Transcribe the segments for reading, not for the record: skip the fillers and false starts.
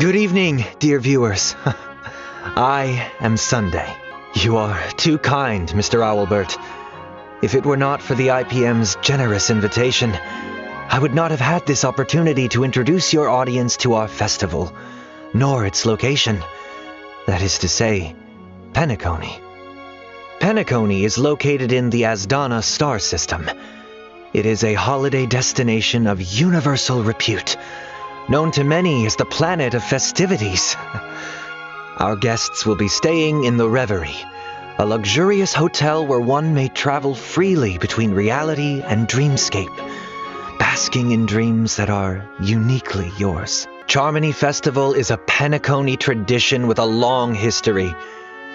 Good evening, dear viewers. I am Sunday. You are too kind, Mr. Owlbert. If it were not for the IPM's generous invitation, I would not have had this opportunity to introduce your audience to our festival, nor its location. That is to say, Penacony. Penacony is located in the Asdana star system. It is a holiday destination of universal repute, known to many as the planet of festivities. Our guests will be staying in the Reverie, a luxurious hotel where one may travel freely between reality and dreamscape, basking in dreams that are uniquely yours. Charmony Festival is a Penacony tradition with a long history,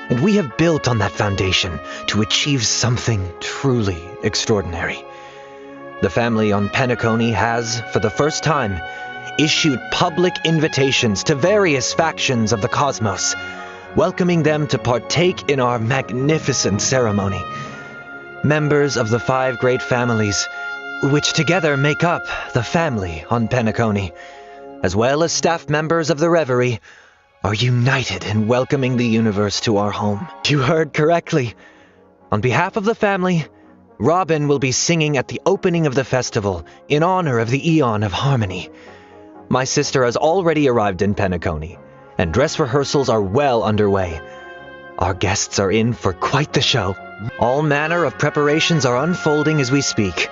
and we have built on that foundation to achieve something truly extraordinary. The family on Penacony has, for the first time, issued public invitations to various factions of the cosmos, welcoming them to partake in our magnificent ceremony. Members of the 5 great families, which together make up the family on Penacony, as well as staff members of the Reverie, are united in welcoming the universe to our home. You heard correctly. On behalf of the family, Robin will be singing at the opening of the festival in honor of the Eon of Harmony. My sister has already arrived in Penacony, and dress rehearsals are well underway. Our guests are in for quite the show. All manner of preparations are unfolding as we speak.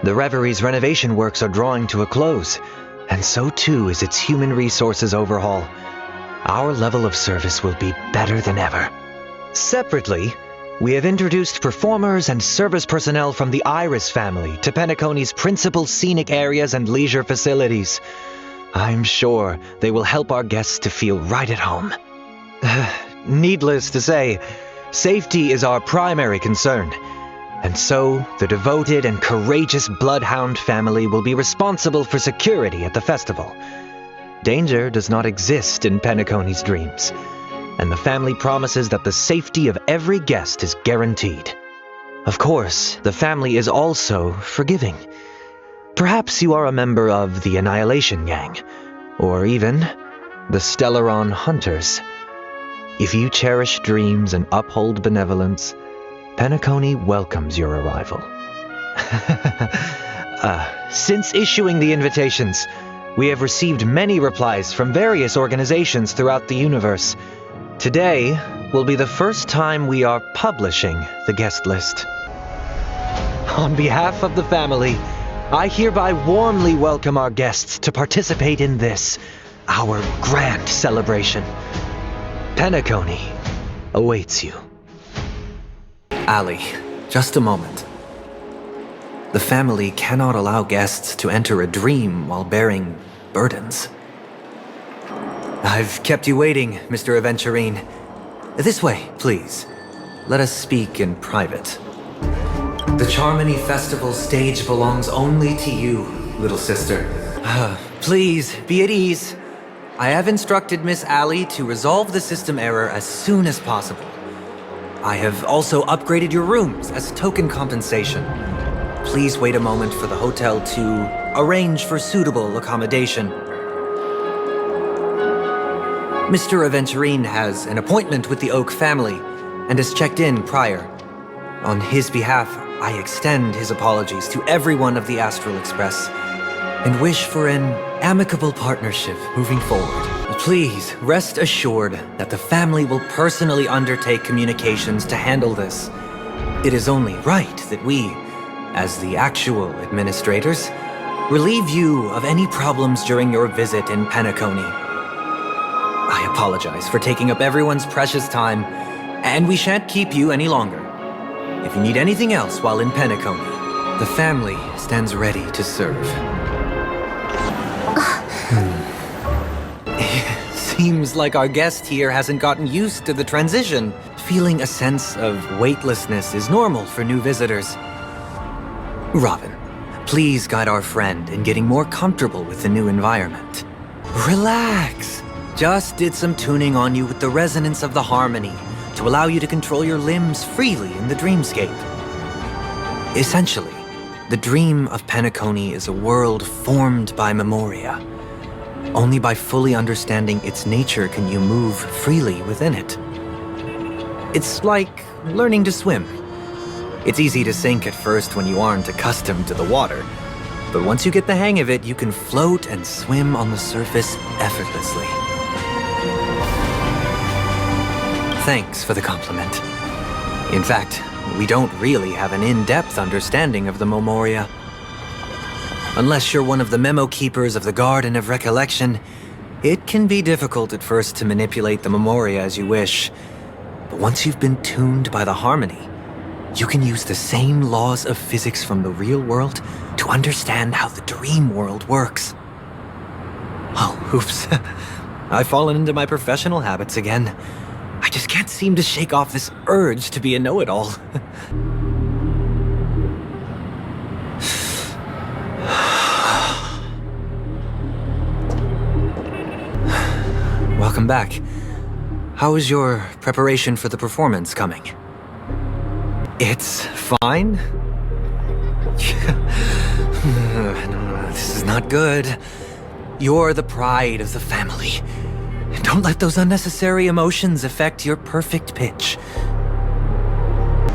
The Reverie's renovation works are drawing to a close, and so too is its human resources overhaul. Our level of service will be better than ever. Separately, we have introduced performers and service personnel from the Iris family to Penacony's principal scenic areas and leisure facilities. I'm sure they will help our guests to feel right at home. Needless to say, safety is our primary concern, and so the devoted and courageous Bloodhound family will be responsible for security at the festival. Danger does not exist in Penacony's dreams, and the family promises that the safety of every guest is guaranteed. Of course, the family is also forgiving. Perhaps you are a member of the Annihilation Gang, or even the Stellaron Hunters. If you cherish dreams and uphold benevolence, Penacony welcomes your arrival. Since issuing the invitations, we have received many replies from various organizations throughout the universe. Today will be the first time we are publishing the guest list. On behalf of the family, I hereby warmly welcome our guests to participate in this, our grand celebration. Penacony awaits you. Ali, just a moment. The family cannot allow guests to enter a dream while bearing burdens. I've kept you waiting, Mr. Aventurine. This way, please. Let us speak in private. The Charmony Festival stage belongs only to you, little sister. Please, be at ease. I have instructed Miss Ali to resolve the system error as soon as possible. I have also upgraded your rooms as token compensation. Please wait a moment for the hotel to arrange for suitable accommodation. Mr. Aventurine has an appointment with the Oak family and has checked in prior. On his behalf, I extend his apologies to everyone of the Astral Express and wish for an amicable partnership moving forward. Please rest assured that the family will personally undertake communications to handle this. It is only right that we, as the actual administrators, relieve you of any problems during your visit in Penacony. I apologize for taking up everyone's precious time, and we shan't keep you any longer. If you need anything else while in Penacony, the family stands ready to serve. Seems like our guest here hasn't gotten used to the transition. Feeling a sense of weightlessness is normal for new visitors. Robin, please guide our friend in getting more comfortable with the new environment. Relax. Just did some tuning on you with the resonance of the harmony to allow you to control your limbs freely in the dreamscape. Essentially, the dream of Penacony is a world formed by memoria. Only by fully understanding its nature can you move freely within it. It's like learning to swim. It's easy to sink at first when you aren't accustomed to the water, but once you get the hang of it, you can float and swim on the surface effortlessly. Thanks for the compliment. In fact, we don't really have an in-depth understanding of the Memoria. Unless you're one of the memo keepers of the Garden of Recollection, it can be difficult at first to manipulate the Memoria as you wish. But once you've been tuned by the harmony, you can use the same laws of physics from the real world to understand how the dream world works. Oh, oops. I've fallen into my professional habits again. I just can't seem to shake off this urge to be a know-it-all. Welcome back. How is your preparation for the performance coming? It's fine? No, this is not good. You're the pride of the family. Don't let those unnecessary emotions affect your perfect pitch.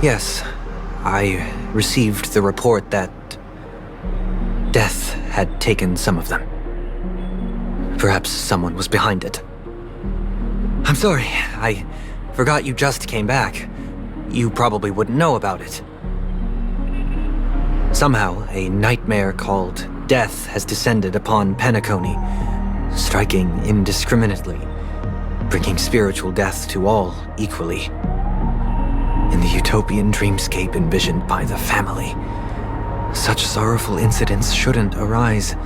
Yes, I received the report that death had taken some of them. Perhaps someone was behind it. I'm sorry, I forgot you just came back. You probably wouldn't know about it. Somehow, a nightmare called death has descended upon Penacony, striking indiscriminately, bringing spiritual death to all equally. In the utopian dreamscape envisioned by the family, such sorrowful incidents shouldn't arise.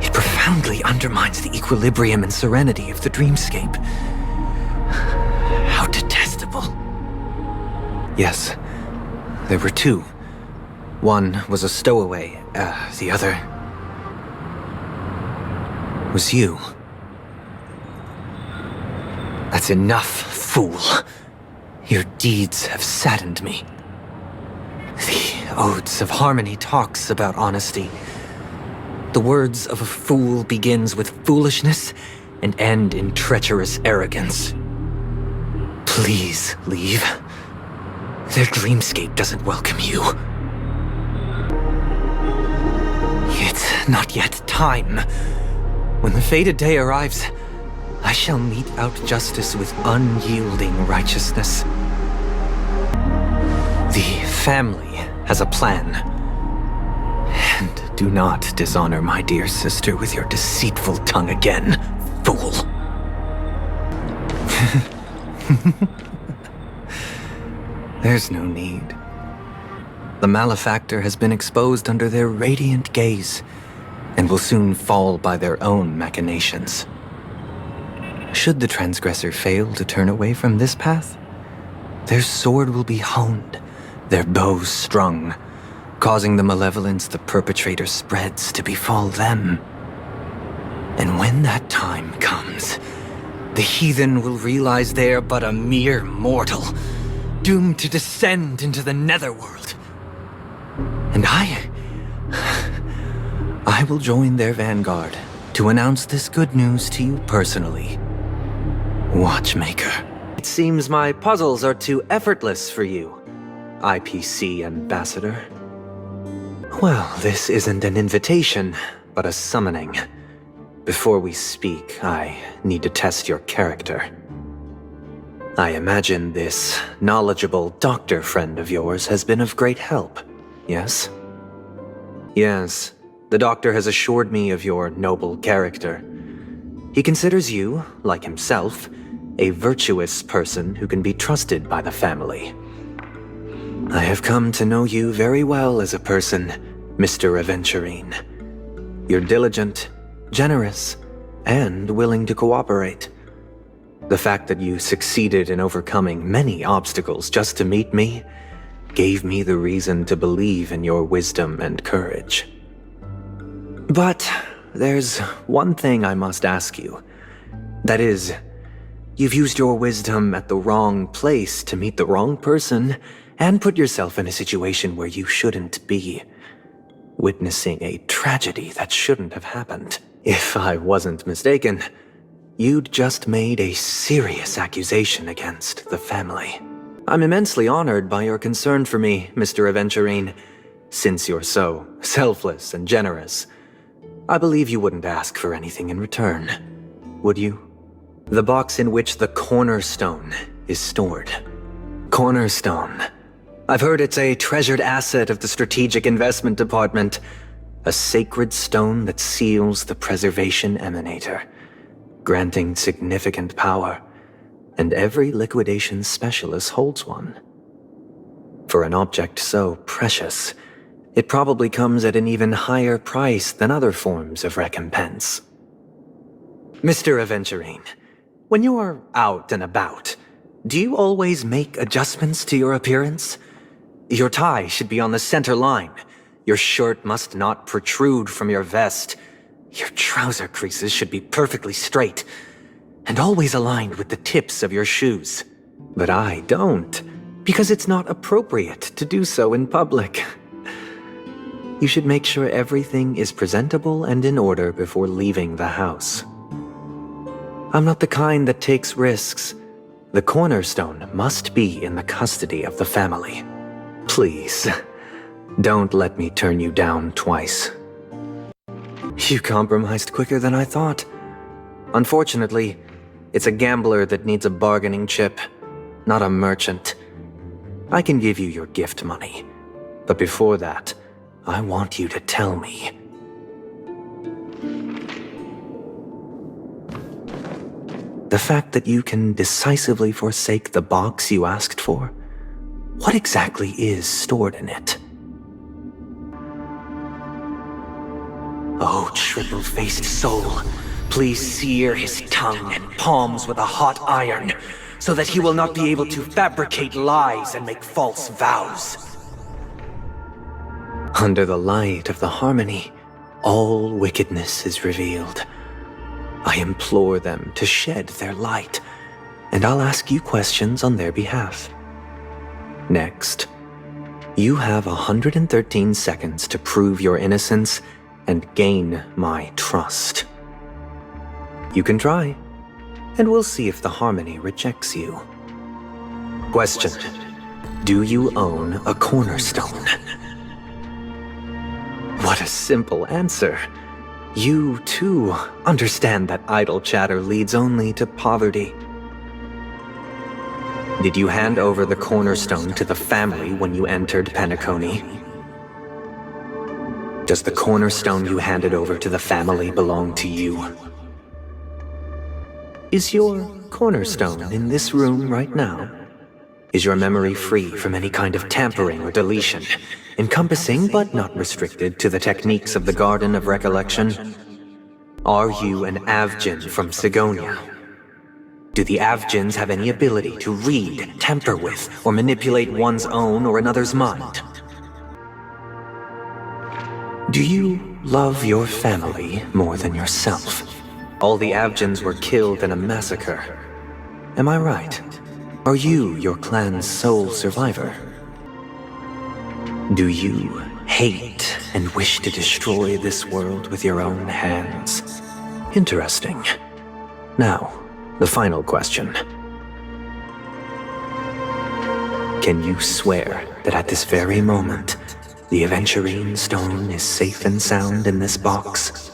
It profoundly undermines the equilibrium and serenity of the dreamscape. How detestable. Yes, there were two. One was a stowaway, the other was you. That's enough, fool. Your deeds have saddened me. The Odes of Harmony talks about honesty. The words of a fool begins with foolishness and end in treacherous arrogance. Please leave. Their dreamscape doesn't welcome you. It's not yet time. When the fated day arrives, I shall mete out justice with unyielding righteousness. The family has a plan. And do not dishonor my dear sister with your deceitful tongue again, fool. There's no need. The malefactor has been exposed under their radiant gaze, and will soon fall by their own machinations. Should the transgressor fail to turn away from this path, their sword will be honed, their bows strung, causing the malevolence the perpetrator spreads to befall them. And when that time comes, the heathen will realize they are but a mere mortal, doomed to descend into the netherworld. And I will join their vanguard to announce this good news to you personally. Watchmaker. It seems my puzzles are too effortless for you, IPC Ambassador. Well, this isn't an invitation, but a summoning. Before we speak, I need to test your character. I imagine this knowledgeable doctor friend of yours has been of great help, yes? Yes, the doctor has assured me of your noble character. He considers you, like himself, a virtuous person who can be trusted by the family. I have come to know you very well as a person, Mr. Aventurine. You're diligent, generous, and willing to cooperate. The fact that you succeeded in overcoming many obstacles just to meet me gave me the reason to believe in your wisdom and courage. But there's one thing I must ask you. That is, you've used your wisdom at the wrong place to meet the wrong person and put yourself in a situation where you shouldn't be, witnessing a tragedy that shouldn't have happened. If I wasn't mistaken, you'd just made a serious accusation against the family. I'm immensely honored by your concern for me, Mr. Aventurine. Since you're so selfless and generous, I believe you wouldn't ask for anything in return, would you? The box in which the cornerstone is stored. Cornerstone. I've heard it's a treasured asset of the Strategic Investment Department, a sacred stone that seals the Preservation Emanator, granting significant power, and every liquidation specialist holds one. For an object so precious, it probably comes at an even higher price than other forms of recompense. Mr. Aventurine, when you're out and about, do you always make adjustments to your appearance? Your tie should be on the center line. Your shirt must not protrude from your vest. Your trouser creases should be perfectly straight and always aligned with the tips of your shoes. But I don't, because it's not appropriate to do so in public. You should make sure everything is presentable and in order before leaving the house. I'm not the kind that takes risks. The cornerstone must be in the custody of the family. Please, don't let me turn you down twice. You compromised quicker than I thought. Unfortunately, it's a gambler that needs a bargaining chip, not a merchant. I can give you your gift money, but before that, I want you to tell me. The fact that you can decisively forsake the box you asked for, what exactly is stored in it? Oh, triple-faced soul, please sear his tongue and palms with a hot iron, so that he will not be able to fabricate lies and make false vows. Under the light of the harmony, all wickedness is revealed. I implore them to shed their light, and I'll ask you questions on their behalf. Next, you have 113 seconds to prove your innocence and gain my trust. You can try, and we'll see if the harmony rejects you. Question: do you own a cornerstone? What a simple answer. You, too, understand that idle chatter leads only to poverty. Did you hand over the cornerstone to the family when you entered Penacony? Does the cornerstone you handed over to the family belong to you? Is your cornerstone in this room right now? Is your memory free from any kind of tampering or deletion, encompassing but not restricted to the techniques of the Garden of Recollection? Are you an Avgin from Sigonia? Do the Avgins have any ability to read, tamper with, or manipulate one's own or another's mind? Do you love your family more than yourself? All the Avgins were killed in a massacre. Am I right? Are you your clan's sole survivor? Do you hate and wish to destroy this world with your own hands? Interesting. Now, the final question. Can you swear that at this very moment, the Aventurine stone is safe and sound in this box?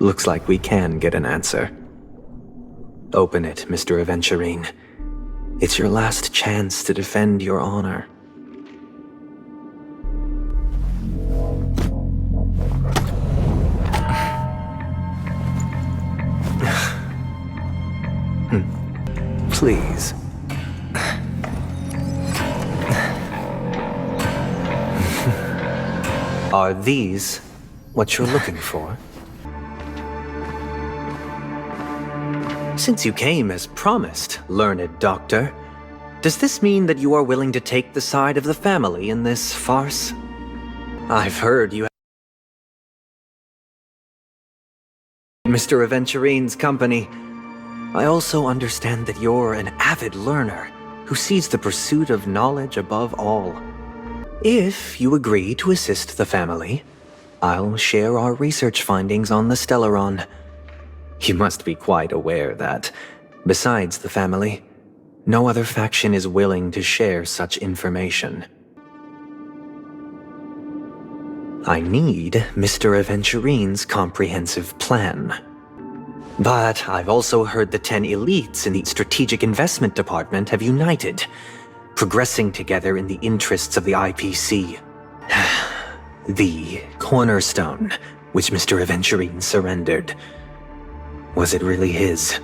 Looks like we can get an answer. Open it, Mr. Aventurine. It's your last chance to defend your honor. Please. Are these what you're looking for? Since you came as promised, learned doctor, does this mean that you are willing to take the side of the family in this farce? I've heard you have Mr. Aventurine's company. I also understand that you're an avid learner who sees the pursuit of knowledge above all. If you agree to assist the family, I'll share our research findings on the Stellaron. You must be quite aware that, besides the family, no other faction is willing to share such information. I need Mr. Aventurine's comprehensive plan. But I've also heard the 10 elites in the Strategic Investment Department have united, progressing together in the interests of the IPC. The cornerstone, which Mr. Aventurine surrendered. Was it really his?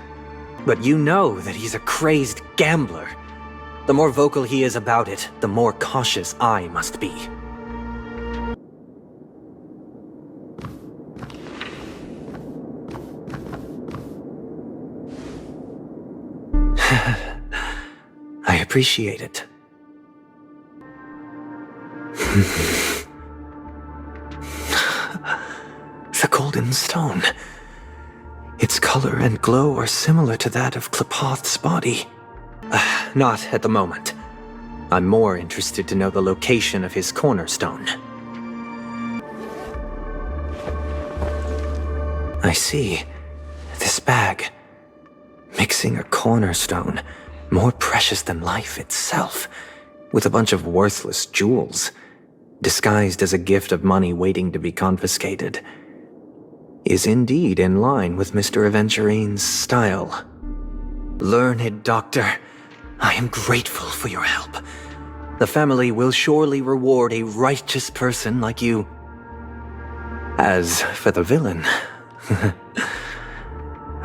But you know that he's a crazed gambler. The more vocal he is about it, the more cautious I must be. I appreciate it. The golden stone. Its color and glow are similar to that of Klepoth's body. Not at the moment. I'm more interested to know the location of his cornerstone. I see. This bag. Mixing a cornerstone, more precious than life itself, with a bunch of worthless jewels, disguised as a gift of money waiting to be confiscated, is indeed in line with Mr. Aventurine's style. Learned Doctor, I am grateful for your help. The family will surely reward a righteous person like you. As for the villain,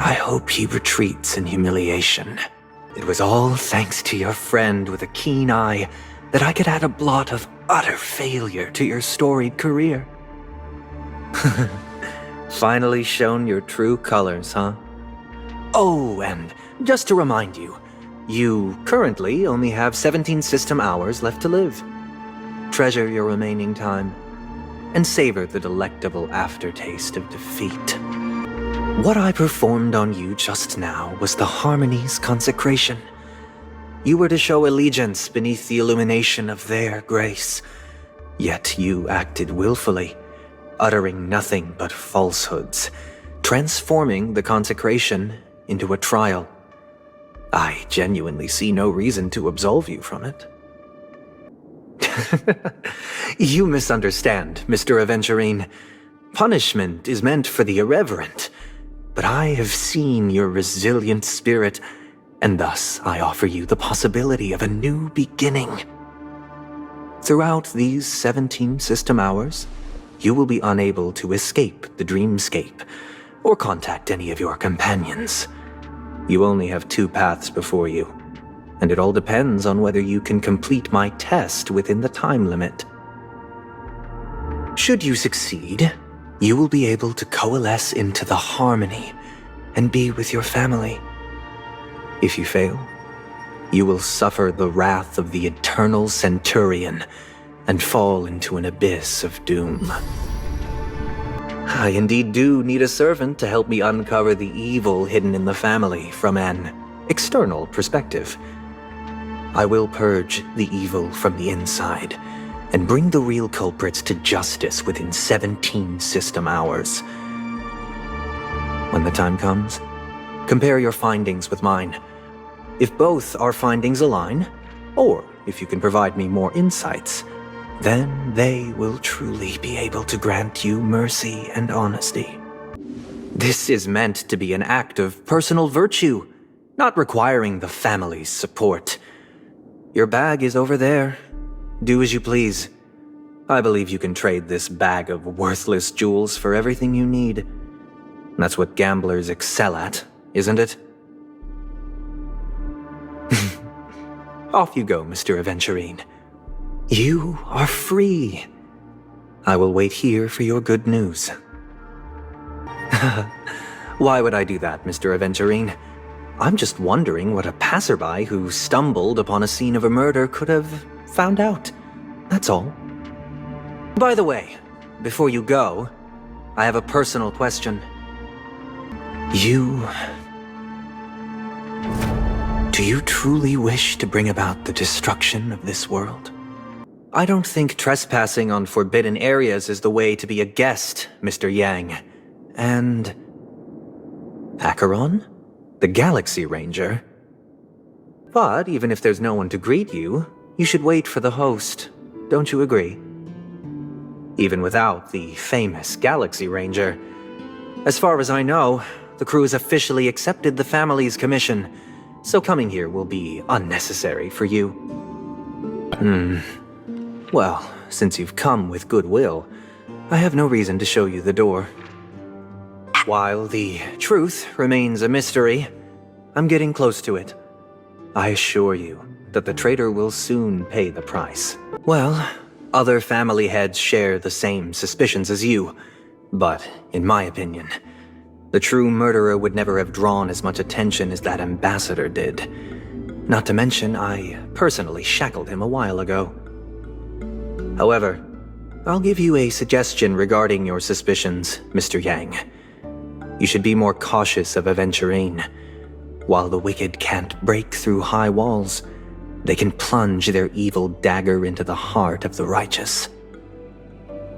I hope he retreats in humiliation. It was all thanks to your friend with a keen eye that I could add a blot of utter failure to your storied career. Finally shown your true colors, huh? Oh, and just to remind you, you currently only have 17 system hours left to live. Treasure your remaining time, and savor the delectable aftertaste of defeat. What I performed on you just now was the Harmony's consecration. You were to show allegiance beneath the illumination of their grace, yet you acted willfully, uttering nothing but falsehoods, transforming the consecration into a trial. I genuinely see no reason to absolve you from it. You misunderstand, Mr. Aventurine. Punishment is meant for the irreverent, but I have seen your resilient spirit, and thus I offer you the possibility of a new beginning. Throughout these 17 system hours, you will be unable to escape the dreamscape or contact any of your companions. You only have 2 paths before you, and it all depends on whether you can complete my test within the time limit. Should you succeed, you will be able to coalesce into the Harmony and be with your family. If you fail, you will suffer the wrath of the eternal Centurion and fall into an abyss of doom. I indeed do need a servant to help me uncover the evil hidden in the family from an external perspective. I will purge the evil from the inside and bring the real culprits to justice within 17 system hours. When the time comes, compare your findings with mine. If both our findings align, or if you can provide me more insights, then they will truly be able to grant you mercy and honesty. This is meant to be an act of personal virtue, not requiring the family's support. Your bag is over there. Do as you please. I believe you can trade this bag of worthless jewels for everything you need. That's what gamblers excel at, isn't it? Off you go, Mr. Aventurine. You are free. I will wait here for your good news. Why would I do that, Mr. Aventurine? I'm just wondering what a passerby who stumbled upon a scene of a murder could have found out. That's all. By the way, before you go, I have a personal question. Do you truly wish to bring about the destruction of this world? I don't think trespassing on forbidden areas is the way to be a guest, Mr. Yang. And... Acheron? The Galaxy Ranger? But even if there's no one to greet you, you should wait for the host. Don't you agree? Even without the famous Galaxy Ranger. As far as I know, the crew has officially accepted the family's commission, so coming here will be unnecessary for you. Well, since you've come with goodwill, I have no reason to show you the door. While the truth remains a mystery, I'm getting close to it. I assure you that the traitor will soon pay the price. Well, other family heads share the same suspicions as you, but in my opinion, the true murderer would never have drawn as much attention as that ambassador did. Not to mention, I personally shackled him a while ago. However, I'll give you a suggestion regarding your suspicions, Mr. Yang. You should be more cautious of Aventurine. While the wicked can't break through high walls, they can plunge their evil dagger into the heart of the righteous.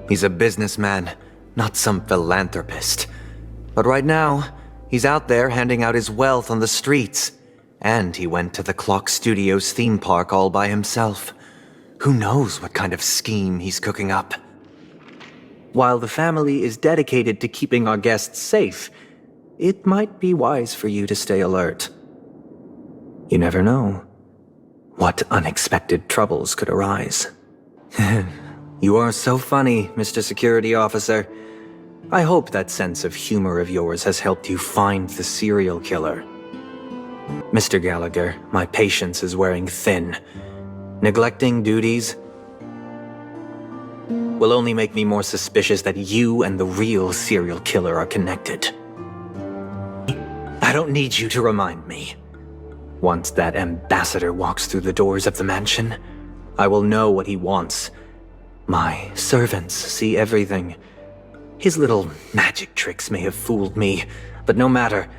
He's a businessman, not some philanthropist. But right now, he's out there handing out his wealth on the streets. And he went to the Clock Studios theme park all by himself. Who knows what kind of scheme he's cooking up? While the family is dedicated to keeping our guests safe, it might be wise for you to stay alert. You never know what unexpected troubles could arise. You are so funny, Mr. Security Officer. I hope that sense of humor of yours has helped you find the serial killer. Mr. Gallagher, my patience is wearing thin. Neglecting duties will only make me more suspicious that you and the real serial killer are connected. I don't need you to remind me. Once that ambassador walks through the doors of the mansion, I will know what he wants. My servants see everything. His little magic tricks may have fooled me, but no matter.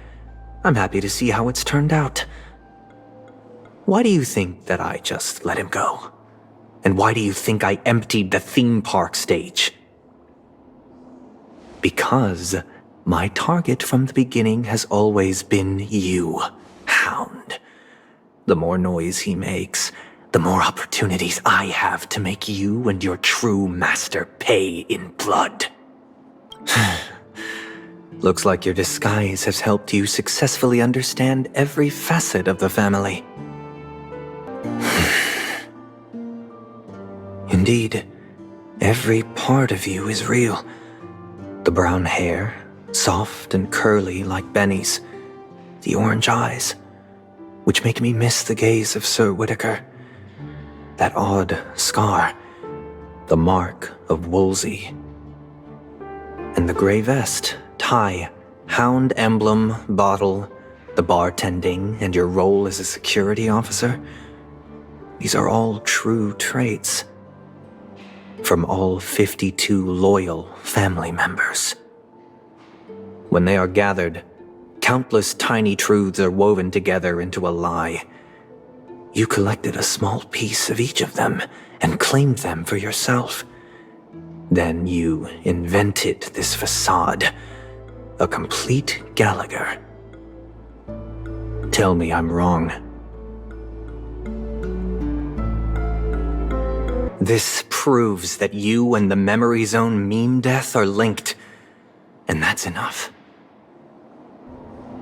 I'm happy to see how it's turned out. Why do you think that I just let him go? And why do you think I emptied the theme park stage? Because my target from the beginning has always been you, Hound. The more noise he makes, the more opportunities I have to make you and your true master pay in blood. Looks like your disguise has helped you successfully understand every facet of the family. Indeed, every part of you is real. The brown hair, soft and curly like Benny's. The orange eyes, which make me miss the gaze of Sir Whitaker. That odd scar, the mark of Wolsey. And the gray vest, tie, hound emblem, bottle, the bartending, and your role as a security officer. These are all true traits. From all 52 loyal family members. When they are gathered, countless tiny truths are woven together into a lie. You collected a small piece of each of them and claimed them for yourself. Then you invented this facade, a complete Gallagher. Tell me I'm wrong. This proves that you and the Memory Zone meme death are linked, and that's enough.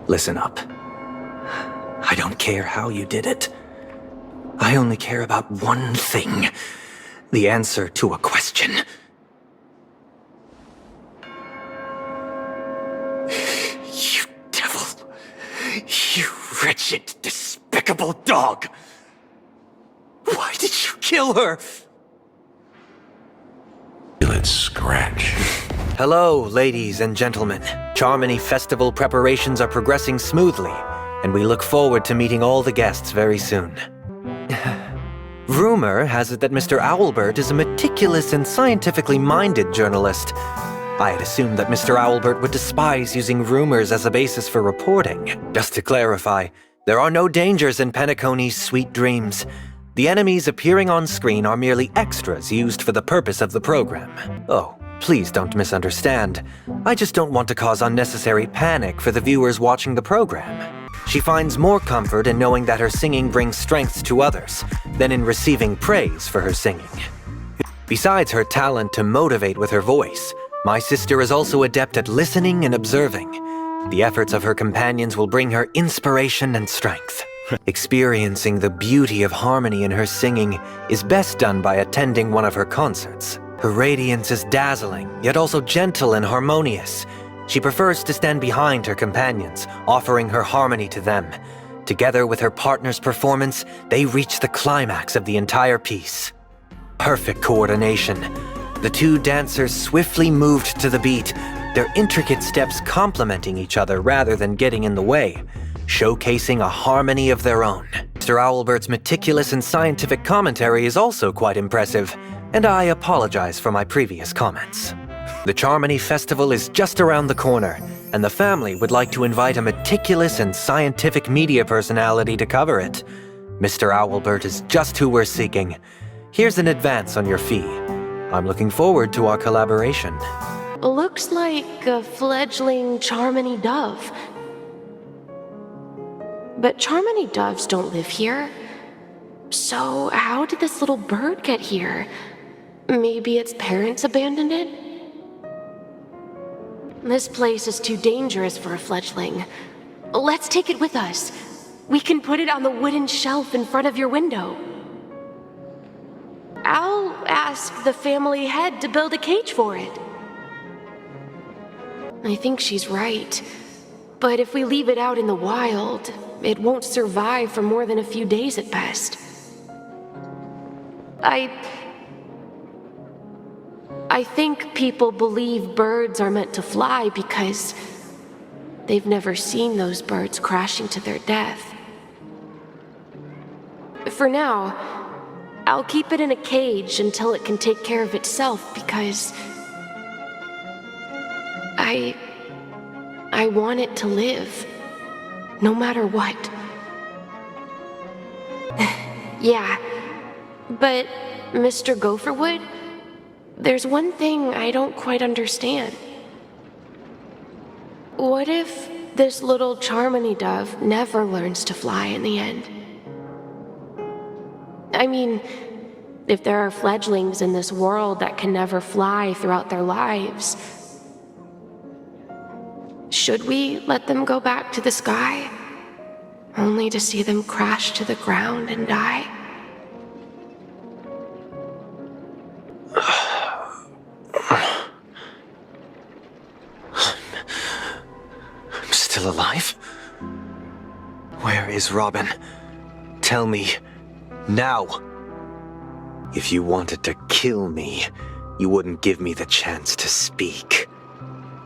Listen up. I don't care how you did it. I only care about one thing. The answer to a question. You devil. You wretched, despicable dog. Why did you kill her? Let's scratch. Hello, ladies and gentlemen. Charmony Festival preparations are progressing smoothly, and we look forward to meeting all the guests very soon. Rumor has it that Mr. Owlbert is a meticulous and scientifically minded journalist. I had assumed that Mr. Owlbert would despise using rumors as a basis for reporting. Just to clarify, there are no dangers in Penacony's sweet dreams. The enemies appearing on screen are merely extras used for the purpose of the program. Oh, please don't misunderstand. I just don't want to cause unnecessary panic for the viewers watching the program. She finds more comfort in knowing that her singing brings strength to others than in receiving praise for her singing. Besides her talent to motivate with her voice, my sister is also adept at listening and observing. The efforts of her companions will bring her inspiration and strength. Experiencing the beauty of harmony in her singing is best done by attending one of her concerts. Her radiance is dazzling, yet also gentle and harmonious. She prefers to stand behind her companions, offering her harmony to them. Together with her partner's performance, they reach the climax of the entire piece. Perfect coordination. The two dancers swiftly moved to the beat, their intricate steps complementing each other rather than getting in the way, showcasing a harmony of their own. Mr. Owlbert's meticulous and scientific commentary is also quite impressive, and I apologize for my previous comments. The Charmony Festival is just around the corner, and the family would like to invite a meticulous and scientific media personality to cover it. Mr. Owlbert is just who we're seeking. Here's an advance on your fee. I'm looking forward to our collaboration. Looks like a fledgling Charmony dove. But Charmony doves don't live here. So how did this little bird get here? Maybe its parents abandoned it? This place is too dangerous for a fledgling. Let's take it with us. We can put it on the wooden shelf in front of your window. I'll ask the family head to build a cage for it. I think she's right. But if we leave it out in the wild, it won't survive for more than a few days at best. I think people believe birds are meant to fly because they've never seen those birds crashing to their death. For now, I'll keep it in a cage until it can take care of itself because I want it to live, no matter what. Yeah, but Mr. Gopherwood, there's one thing I don't quite understand. What if this little Charmony dove never learns to fly in the end? I mean, if there are fledglings in this world that can never fly throughout their lives, should we let them go back to the sky, only to see them crash to the ground and die? I'm still alive? Where is Robin? Tell me, now. If you wanted to kill me, you wouldn't give me the chance to speak.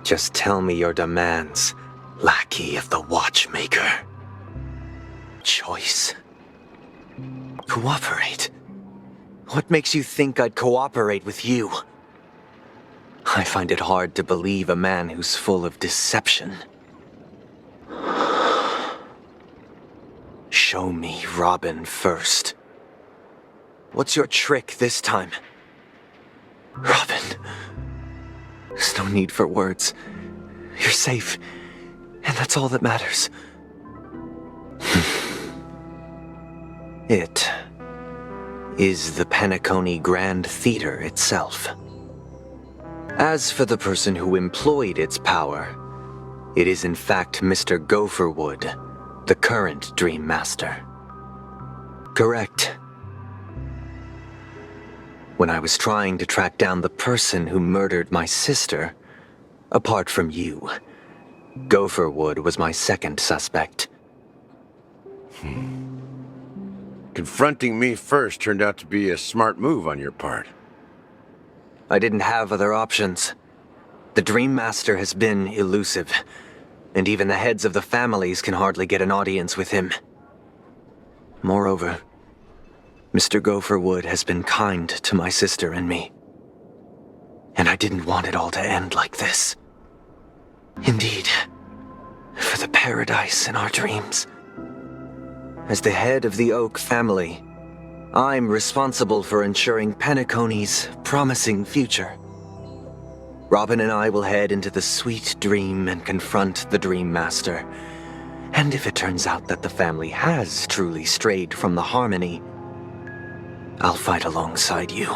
Just tell me your demands, lackey of the Watchmaker. Choice? Cooperate? What makes you think I'd cooperate with you? I find it hard to believe a man who's full of deception. Show me Robin first. What's your trick this time? Robin. There's no need for words. You're safe, and that's all that matters. It is the Penacony Grand Theater itself. As for the person who employed its power, it is in fact Mr. Gopherwood, the current Dream Master. Correct. When I was trying to track down the person who murdered my sister, apart from you, Gopherwood was my second suspect. Confronting me first turned out to be a smart move on your part. I didn't have other options. The Dream Master has been elusive, and even the heads of the families can hardly get an audience with him. Moreover, Mr. Gopherwood has been kind to my sister and me. And I didn't want it all to end like this. Indeed, for the paradise in our dreams. As the head of the Oak family, I'm responsible for ensuring Penacony's promising future. Robin and I will head into the sweet dream and confront the Dream Master. And if it turns out that the family has truly strayed from the harmony, I'll fight alongside you.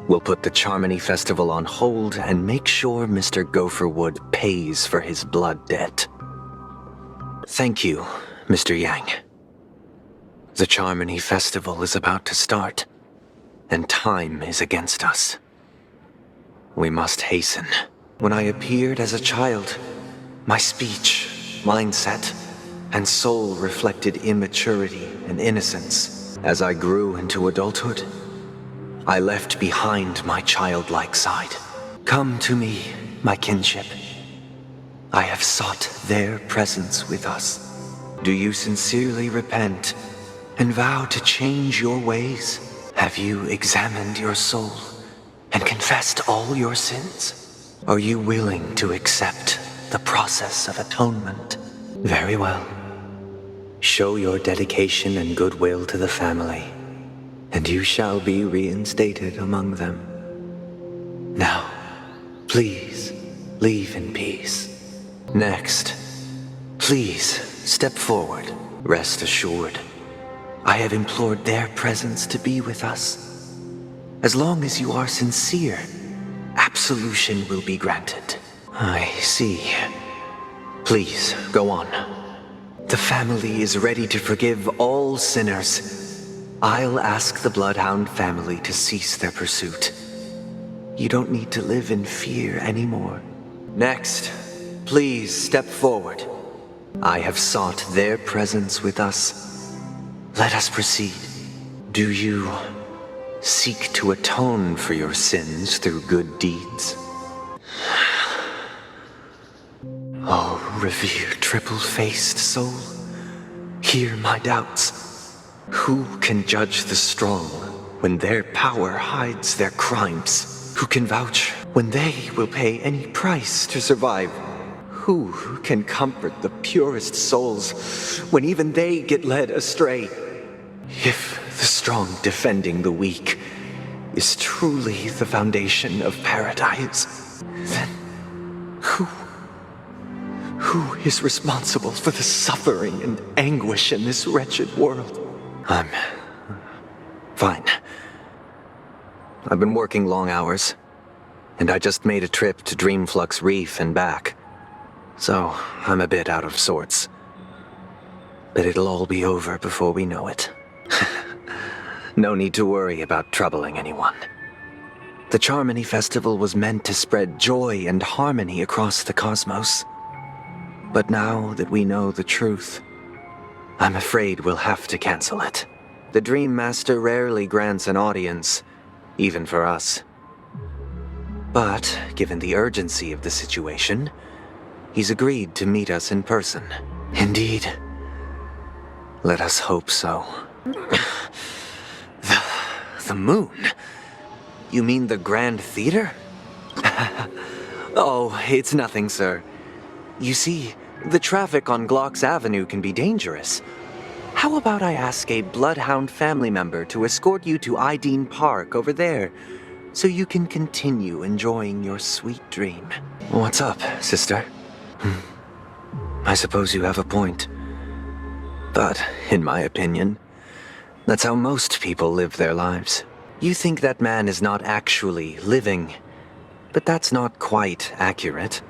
We'll put the Charmony Festival on hold and make sure Mr. Gopherwood pays for his blood debt. Thank you, Mr. Yang. The Charmony Festival is about to start, and time is against us. We must hasten. When I appeared as a child, my speech, mindset, and soul reflected immaturity and innocence. As I grew into adulthood, I left behind my childlike side. Come to me, my kinship. I have sought their presence with us. Do you sincerely repent and vow to change your ways? Have you examined your soul and confessed all your sins? Are you willing to accept the process of atonement? Very well. Show your dedication and goodwill to the family, and you shall be reinstated among them. Now, please, leave in peace. Next, please, step forward. Rest assured, I have implored their presence to be with us. As long as you are sincere, absolution will be granted. I see. Please, go on. The family is ready to forgive all sinners. I'll ask the Bloodhound family to cease their pursuit. You don't need to live in fear anymore. Next, please step forward. I have sought their presence with us. Let us proceed. Do you seek to atone for your sins through good deeds? Oh, revered triple-faced soul, hear my doubts. Who can judge the strong when their power hides their crimes? Who can vouch when they will pay any price to survive? Who can comfort the purest souls when even they get led astray? If the strong defending the weak is truly the foundation of paradise, then who is responsible for the suffering and anguish in this wretched world? I'm fine. I've been working long hours, and I just made a trip to Dreamflux Reef and back. So I'm a bit out of sorts. But it'll all be over before we know it. No need to worry about troubling anyone. The Charmony Festival was meant to spread joy and harmony across the cosmos. But now that we know the truth, I'm afraid we'll have to cancel it. The Dream Master rarely grants an audience, even for us. But, given the urgency of the situation, he's agreed to meet us in person. Indeed. Let us hope so. The moon? You mean the Grand Theater? Oh, it's nothing, sir. You see, the traffic on Glock's Avenue can be dangerous. How about I ask a Bloodhound family member to escort you to Ideen Park over there, so you can continue enjoying your sweet dream? What's up, sister? I suppose you have a point. But, in my opinion, that's how most people live their lives. You think that man is not actually living, but that's not quite accurate.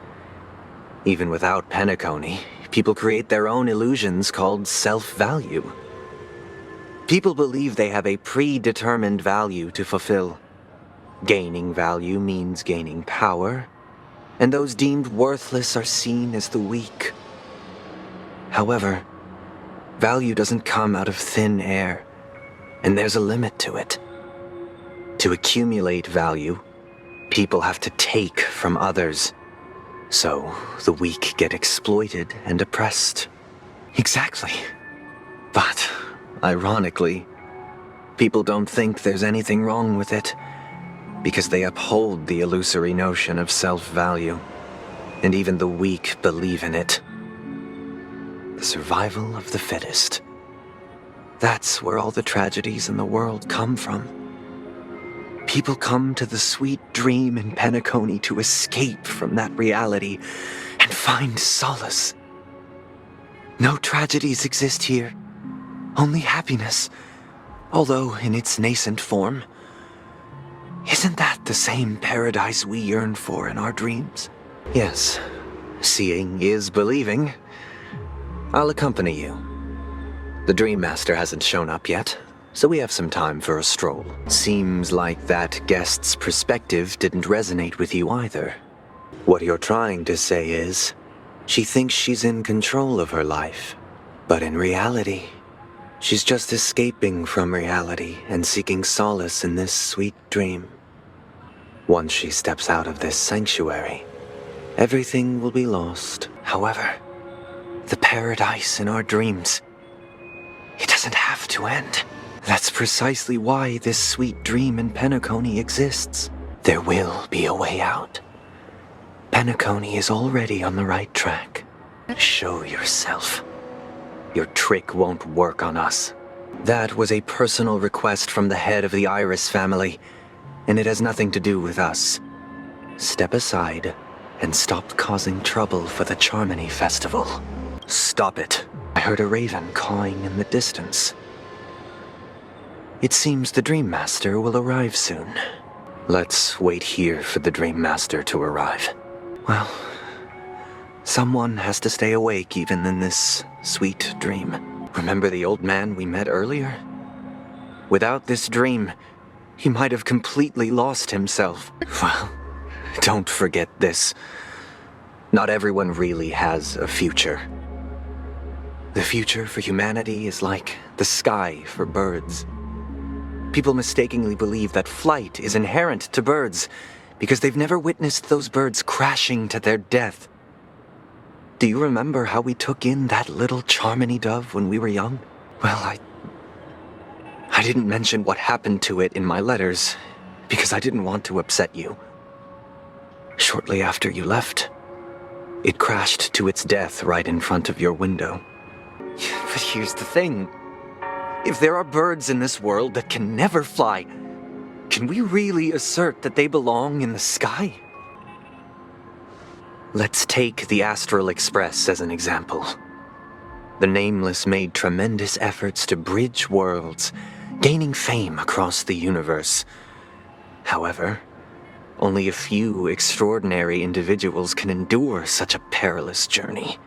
Even without Penacony, people create their own illusions called self-value. People believe they have a predetermined value to fulfill. Gaining value means gaining power, and those deemed worthless are seen as the weak. However, value doesn't come out of thin air, and there's a limit to it. To accumulate value, people have to take from others. So, the weak get exploited and oppressed. Exactly. But, ironically, people don't think there's anything wrong with it, because they uphold the illusory notion of self-value, and even the weak believe in it. The survival of the fittest. That's where all the tragedies in the world come from. People come to the sweet dream in Penacony to escape from that reality and find solace. No tragedies exist here, only happiness, although in its nascent form. Isn't that the same paradise we yearn for in our dreams? Yes, seeing is believing. I'll accompany you. The Dream Master hasn't shown up yet, so we have some time for a stroll. Seems like that guest's perspective didn't resonate with you either. What you're trying to say is, she thinks she's in control of her life, but in reality, she's just escaping from reality and seeking solace in this sweet dream. Once she steps out of this sanctuary, everything will be lost. However, the paradise in our dreams, it doesn't have to end. That's precisely why this sweet dream in Penacony exists. There will be a way out. Penacony is already on the right track. Show yourself. Your trick won't work on us. That was a personal request from the head of the Iris family, and it has nothing to do with us. Step aside and stop causing trouble for the Charmony Festival. Stop it. I heard a raven cawing in the distance. It seems the Dream Master will arrive soon. Let's wait here for the Dream Master to arrive. Well, someone has to stay awake even in this sweet dream. Remember the old man we met earlier? Without this dream, he might have completely lost himself. Well, don't forget this. Not everyone really has a future. The future for humanity is like the sky for birds. People mistakenly believe that flight is inherent to birds because they've never witnessed those birds crashing to their death. Do you remember how we took in that little Charmony dove when we were young? Well, I didn't mention what happened to it in my letters because I didn't want to upset you. Shortly after you left, it crashed to its death right in front of your window. But here's the thing. If there are birds in this world that can never fly, can we really assert that they belong in the sky? Let's take the Astral Express as an example. The Nameless made tremendous efforts to bridge worlds, gaining fame across the universe. However, only a few extraordinary individuals can endure such a perilous journey.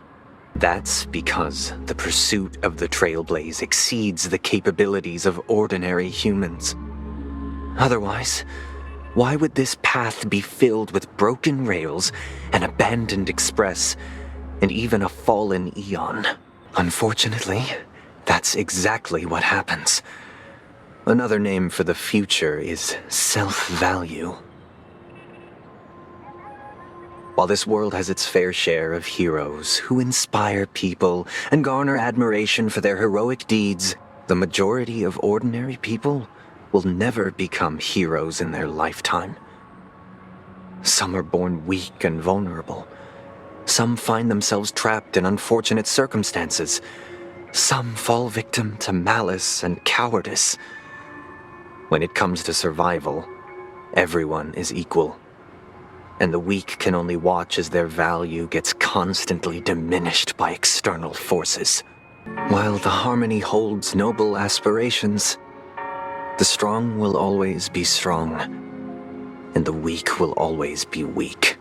That's because the pursuit of the Trailblaze exceeds the capabilities of ordinary humans. Otherwise, why would this path be filled with broken rails, an abandoned express, and even a fallen eon? Unfortunately, that's exactly what happens. Another name for the future is self-value. While this world has its fair share of heroes who inspire people and garner admiration for their heroic deeds, the majority of ordinary people will never become heroes in their lifetime. Some are born weak and vulnerable. Some find themselves trapped in unfortunate circumstances. Some fall victim to malice and cowardice. When it comes to survival, everyone is equal. And the weak can only watch as their value gets constantly diminished by external forces. While the Harmony holds noble aspirations, the strong will always be strong, and the weak will always be weak.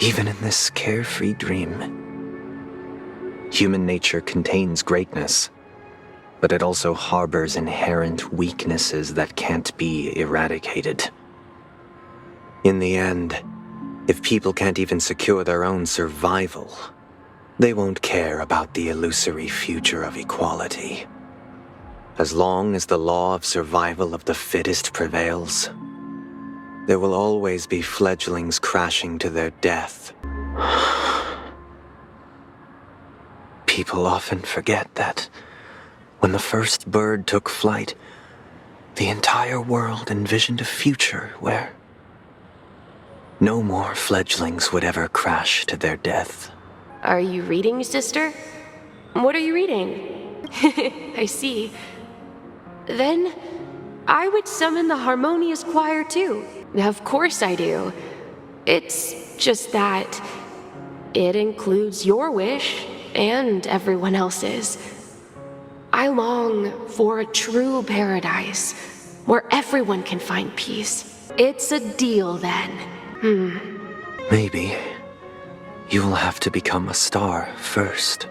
Even in this carefree dream, human nature contains greatness, but it also harbors inherent weaknesses that can't be eradicated. In the end, if people can't even secure their own survival, they won't care about the illusory future of equality. As long as the law of survival of the fittest prevails, there will always be fledglings crashing to their death. People often forget that when the first bird took flight, the entire world envisioned a future where no more fledglings would ever crash to their death. Are you reading, sister? What are you reading? I see. Then I would summon the harmonious choir too. Of course I do. It's just that it includes your wish and everyone else's. I long for a true paradise where everyone can find peace. It's a deal then. Maybe you will have to become a star first.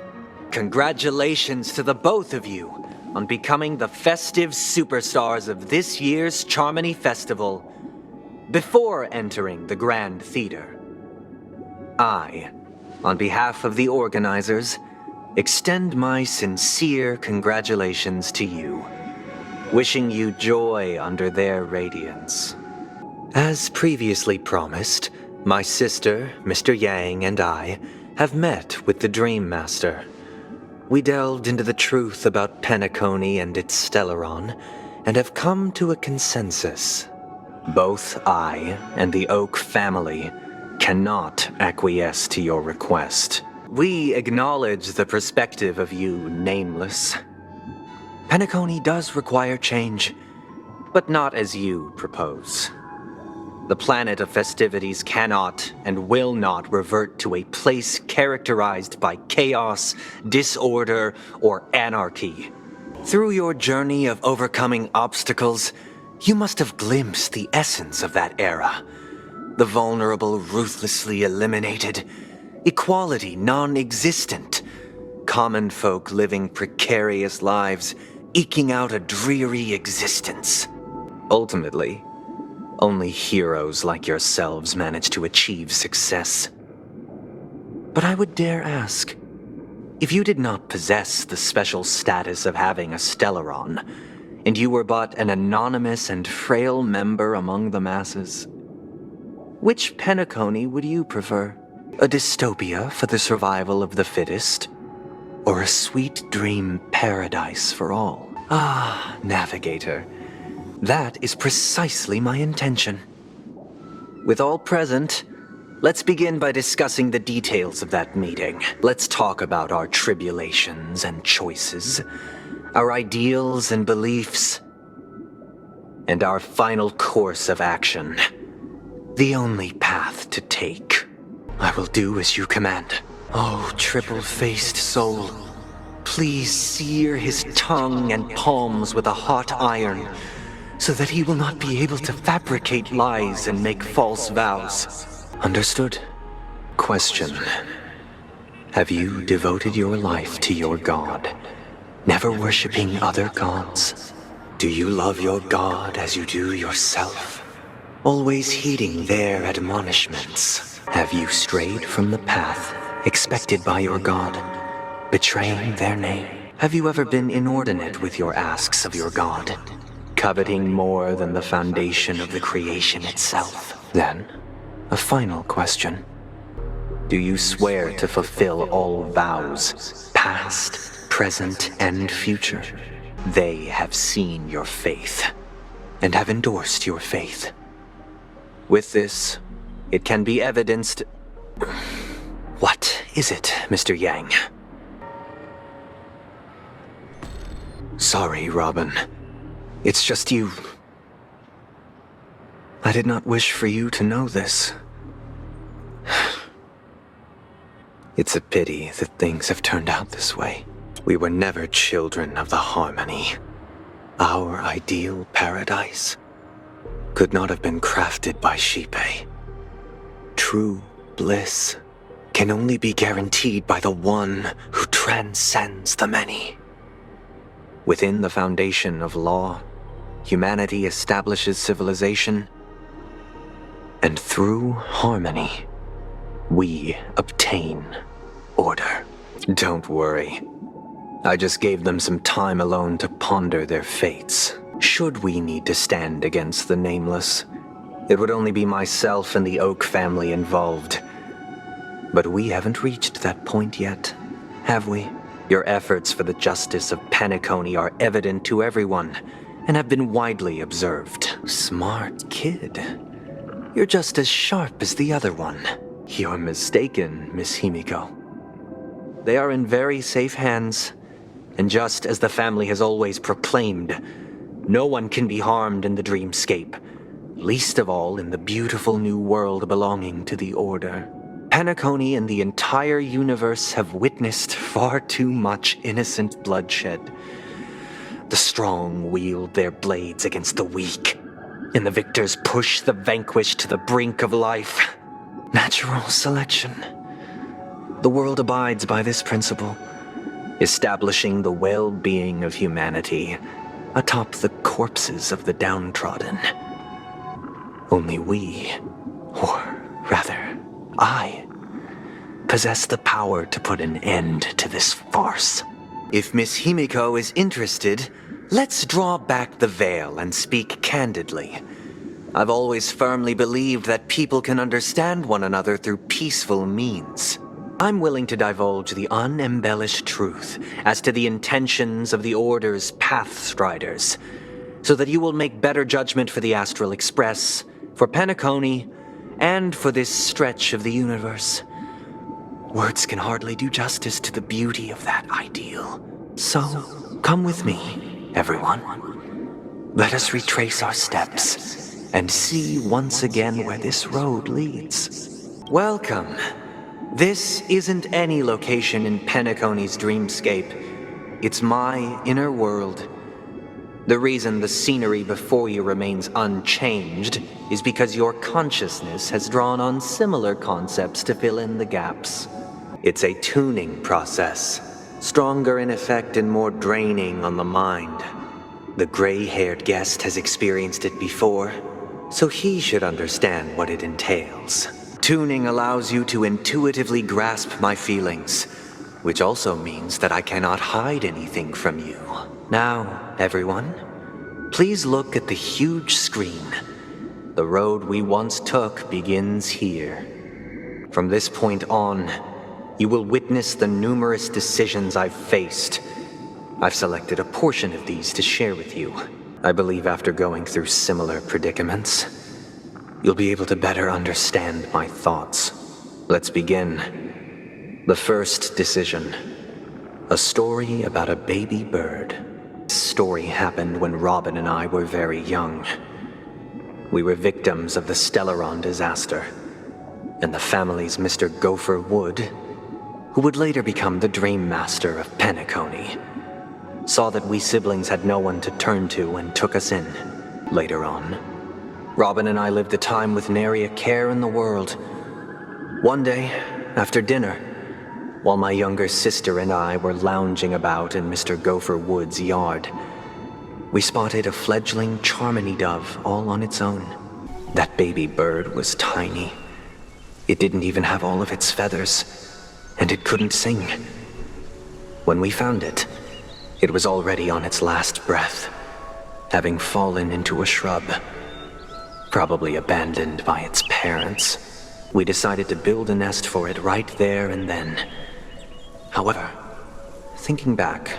Congratulations to the both of you on becoming the festive superstars of this year's Charmony Festival before entering the Grand Theater. I, on behalf of the organizers, extend my sincere congratulations to you, wishing you joy under their radiance. As previously promised, my sister, Mr. Yang, and I have met with the Dream Master. We delved into the truth about Penacony and its Stellaron, and have come to a consensus. Both I and the Oak family cannot acquiesce to your request. We acknowledge the perspective of you, Nameless. Penacony does require change, but not as you propose. The planet of festivities cannot and will not revert to a place characterized by chaos, disorder, or anarchy. Through your journey of overcoming obstacles, you must have glimpsed the essence of that era. The vulnerable ruthlessly eliminated, equality non-existent, common folk living precarious lives, eking out a dreary existence. Ultimately, only heroes like yourselves manage to achieve success. But I would dare ask, if you did not possess the special status of having a Stellaron, and you were but an anonymous and frail member among the masses, which Penacony would you prefer? A dystopia for the survival of the fittest? Or a sweet dream paradise for all? Ah, Navigator. That is precisely my intention. With all present, let's begin by discussing the details of that meeting. Let's talk about our tribulations and choices, our ideals and beliefs, and our final course of action. The only path to take. I will do as you command. Oh, triple-faced soul, please sear his tongue and palms with a hot iron, so that he will not be able to fabricate lies and make false vows. Understood? Question. Have you devoted your life to your god, never worshipping other gods? Do you love your god as you do yourself, always heeding their admonishments? Have you strayed from the path expected by your god, betraying their name? Have you ever been inordinate with your asks of your god, coveting more than the foundation of the creation itself? Then, a final question. Do you swear to fulfill all vows, past, present, and future? They have seen your faith, and have endorsed your faith. With this, it can be evidenced... What is it, Mr. Yang? Sorry, Robin. It's just you. I did not wish for you to know this. It's a pity that things have turned out this way. We were never children of the Harmony. Our ideal paradise could not have been crafted by Xipe. True bliss can only be guaranteed by the one who transcends the many. Within the foundation of law, humanity establishes civilization, and through harmony, we obtain order. Don't worry. I just gave them some time alone to ponder their fates. Should we need to stand against the Nameless, it would only be myself and the Oak family involved. But we haven't reached that point yet, have we? Your efforts for the justice of Penacony are evident to everyone, and have been widely observed. Smart kid. You're just as sharp as the other one. You're mistaken, Miss Himiko. They are in very safe hands, And just as the family has always proclaimed, no one can be harmed in the dreamscape, least of all in the beautiful new world belonging to the Order. Penacony and the entire universe have witnessed far too much innocent bloodshed. The strong wield their blades against the weak, and the victors push the vanquished to the brink of life. Natural selection. The world abides by this principle, establishing the well-being of humanity atop the corpses of the downtrodden. Only we, or rather, I, possess the power to put an end to this farce. If Miss Himiko is interested, let's draw back the veil and speak candidly. I've always firmly believed that people can understand one another through peaceful means. I'm willing to divulge the unembellished truth as to the intentions of the Order's Pathstriders, so that you will make better judgment for the Astral Express, for Penacony, and for this stretch of the universe. Words can hardly do justice to the beauty of that ideal. So, come with me, everyone. Let us retrace our steps and see once again where this road leads. Welcome. This isn't any location in Penacony's dreamscape. It's my inner world. The reason the scenery before you remains unchanged is because your consciousness has drawn on similar concepts to fill in the gaps. It's a tuning process, stronger in effect and more draining on the mind. The gray-haired guest has experienced it before, so he should understand what it entails. Tuning allows you to intuitively grasp my feelings, which also means that I cannot hide anything from you. Now, everyone, please look at the huge screen. The road we once took begins here. From this point on, you will witness the numerous decisions I've faced. I've selected a portion of these to share with you. I believe after going through similar predicaments, you'll be able to better understand my thoughts. Let's begin. The first decision. A story about a baby bird. This story happened when Robin and I were very young. We were victims of the Stellaron disaster, and the family's Mr. Gopher Wood, who would later become the Dream Master of Penacony, saw that we siblings had no one to turn to and took us in. Later on, Robin and I lived a time with nary a care in the world. One day, after dinner, while my younger sister and I were lounging about in Mr. Gopher Wood's yard, we spotted a fledgling Charmony dove all on its own. That baby bird was tiny. It didn't even have all of its feathers, and it couldn't sing. When we found it, it was already on its last breath, having fallen into a shrub. Probably abandoned by its parents. We decided to build a nest for it right there and then. However, thinking back,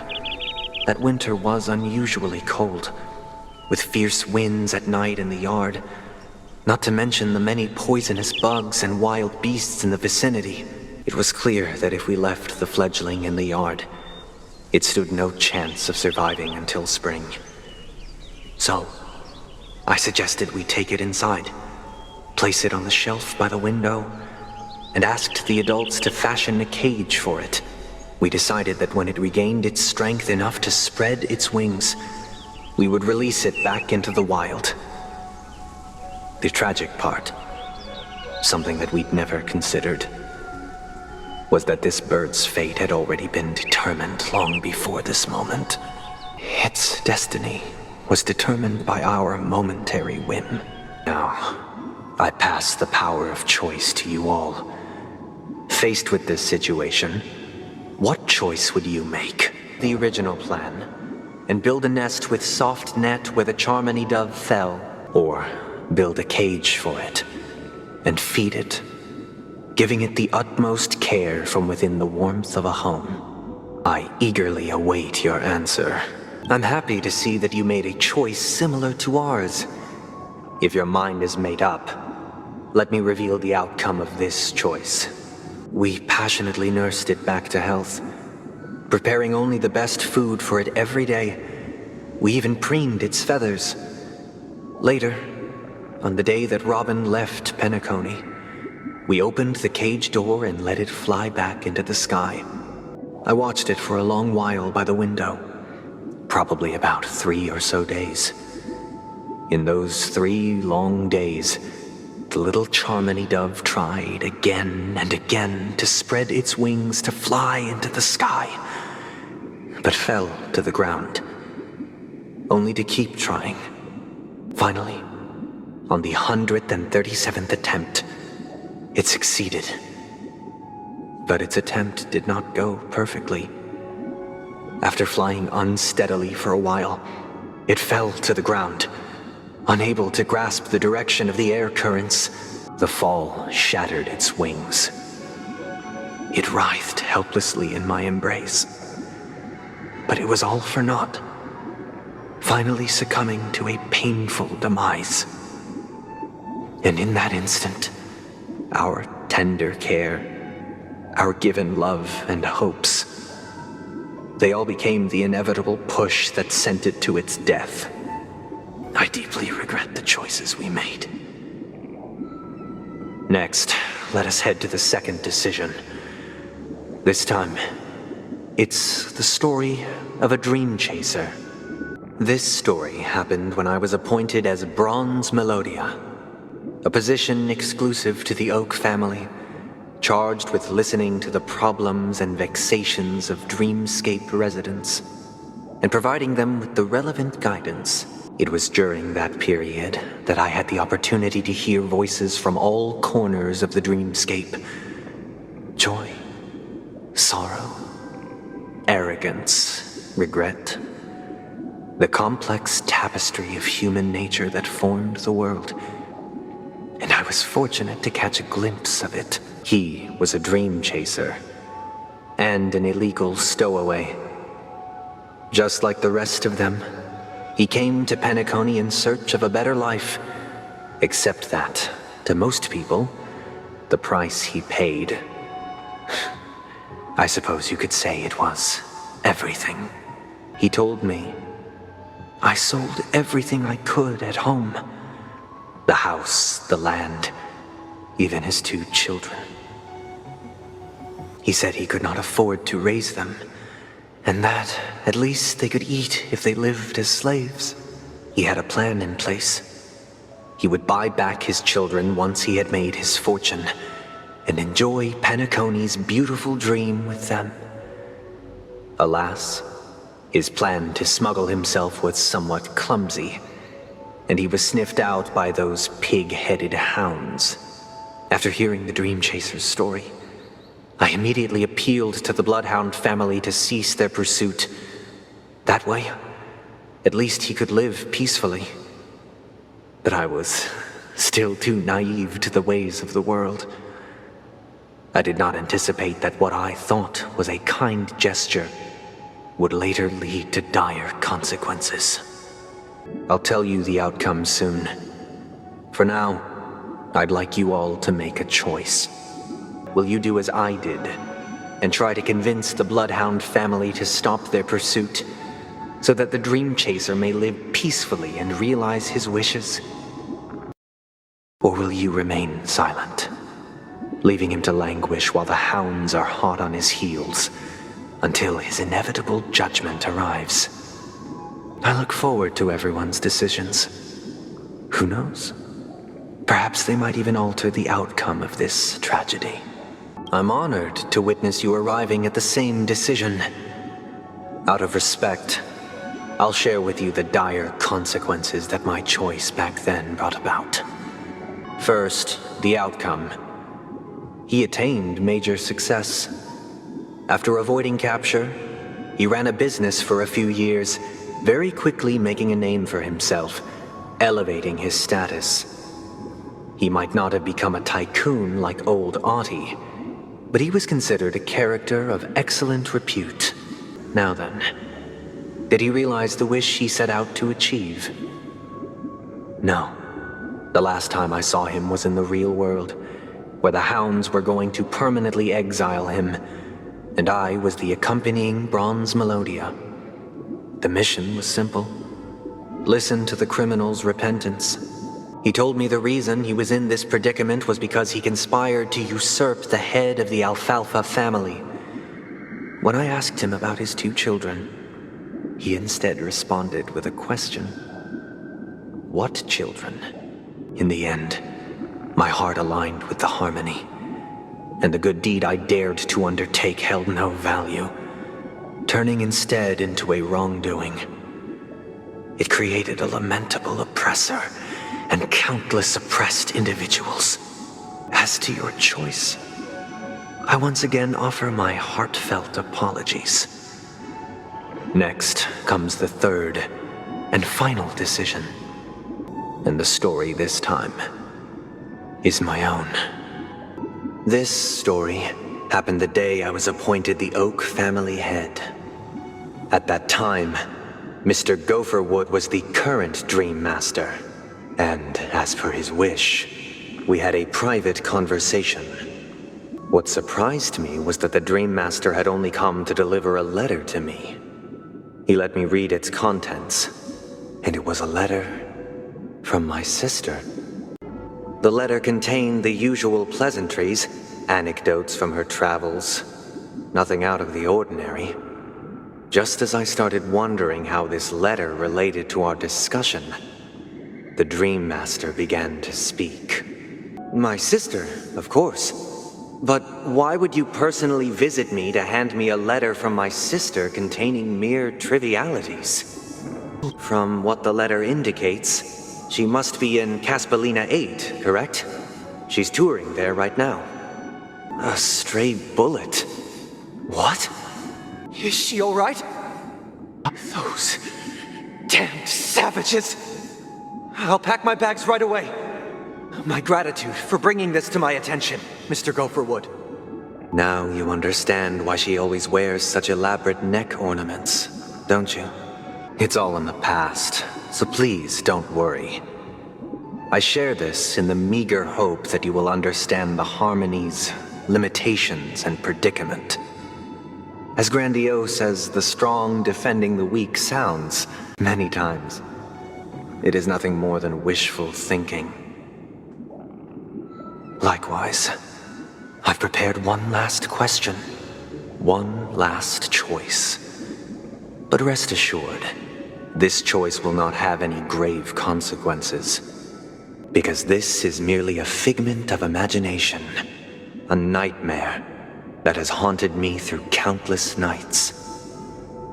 that winter was unusually cold, with fierce winds at night in the yard, not to mention the many poisonous bugs and wild beasts in the vicinity. It was clear that if we left the fledgling in the yard, it stood no chance of surviving until spring. So, I suggested we take it inside, place it on the shelf by the window, and asked the adults to fashion a cage for it. We decided that when it regained its strength enough to spread its wings, we would release it back into the wild. The tragic part, something that we'd never considered, was that this bird's fate had already been determined long before this moment. Its destiny was determined by our momentary whim. Now, I pass the power of choice to you all. Faced with this situation, what choice would you make? The original plan, and build a nest with soft net where the Charmony dove fell, or build a cage for it, and feed it, giving it the utmost care from within the warmth of a home. I eagerly await your answer. I'm happy to see that you made a choice similar to ours. If your mind is made up, let me reveal the outcome of this choice. We passionately nursed it back to health, preparing only the best food for it every day. We even preened its feathers. Later, on the day that Robin left Penacony, we opened the cage door and let it fly back into the sky. I watched it for a long while by the window, probably about 3 or so days. In those 3 long days, the little Charmony dove tried again and again to spread its wings to fly into the sky, but fell to the ground, only to keep trying. Finally, on the 137th attempt, it succeeded. But its attempt did not go perfectly. After flying unsteadily for a while, it fell to the ground. Unable to grasp the direction of the air currents, the fall shattered its wings. It writhed helplessly in my embrace. But it was all for naught, finally succumbing to a painful demise. And in that instant, our tender care, our given love and hopes, they all became the inevitable push that sent it to its death. I deeply regret the choices we made. Next, let us head to the second decision. This time, it's the story of a dream chaser. This story happened when I was appointed as Bronze Melodia, a position exclusive to the Oak family, charged with listening to the problems and vexations of dreamscape residents, and providing them with the relevant guidance. It was during that period that I had the opportunity to hear voices from all corners of the dreamscape. Joy, sorrow, arrogance, regret. The complex tapestry of human nature that formed the world. And I was fortunate to catch a glimpse of it. He was a dream chaser, and an illegal stowaway. Just like the rest of them, he came to Penacony in search of a better life, except that, to most people, the price he paid, I suppose you could say it was everything. He told me, I sold everything I could at home. The house, the land, even his 2 children. He said he could not afford to raise them, and that at least they could eat if they lived as slaves. He had a plan in place. He would buy back his children once he had made his fortune, and enjoy Penacony's beautiful dream with them. Alas, his plan to smuggle himself was somewhat clumsy, and he was sniffed out by those pig-headed hounds. After hearing the Dream Chaser's story, I immediately appealed to the Bloodhound family to cease their pursuit. That way, at least he could live peacefully. But I was still too naive to the ways of the world. I did not anticipate that what I thought was a kind gesture would later lead to dire consequences. I'll tell you the outcome soon. For now, I'd like you all to make a choice. Will you do as I did, and try to convince the Bloodhound family to stop their pursuit, so that the Dream Chaser may live peacefully and realize his wishes? Or will you remain silent, leaving him to languish while the hounds are hot on his heels, until his inevitable judgment arrives? I look forward to everyone's decisions. Who knows? Perhaps they might even alter the outcome of this tragedy. I'm honored to witness you arriving at the same decision. Out of respect, I'll share with you the dire consequences that my choice back then brought about. First, the outcome. He attained major success. After avoiding capture, he ran a business for a few years, very quickly making a name for himself, elevating his status. He might not have become a tycoon like old Audie, but he was considered a character of excellent repute. Now then, did he realize the wish he set out to achieve? No. The last time I saw him was in the real world, where the hounds were going to permanently exile him and I was the accompanying bronze melodia. The mission was simple. Listen to the criminal's repentance. He told me the reason he was in this predicament was because he conspired to usurp the head of the Alfalfa family. When I asked him about his 2 children, he instead responded with a question. What children? In the end, my heart aligned with the harmony, and the good deed I dared to undertake held no value, turning instead into a wrongdoing. It created a lamentable oppressor and countless oppressed individuals. As to your choice, I once again offer my heartfelt apologies. Next comes the third and final decision, and the story this time is my own. This story happened the day I was appointed the Oak family head. At that time, Mr. Gopherwood was the current Dream Master, and as per his wish, we had a private conversation. What surprised me was that the Dream Master had only come to deliver a letter to me. He let me read its contents, and it was a letter from my sister. The letter contained the usual pleasantries, anecdotes from her travels, nothing out of the ordinary. Just as I started wondering how this letter related to our discussion, the Dream Master began to speak. My sister, of course. But why would you personally visit me to hand me a letter from my sister containing mere trivialities? From what the letter indicates, she must be in Caspelina 8, correct? She's touring there right now. A stray bullet. What? Is she all right? Those damned savages! I'll pack my bags right away. My gratitude for bringing this to my attention, Mr. Gopherwood. Now you understand why she always wears such elaborate neck ornaments, don't you? It's all in the past, so please don't worry. I share this in the meager hope that you will understand the harmony's limitations and predicament. As grandiose as the strong defending the weak sounds many times, it is nothing more than wishful thinking. Likewise, I've prepared one last question, one last choice. But rest assured, this choice will not have any grave consequences, because this is merely a figment of imagination, a nightmare that has haunted me through countless nights.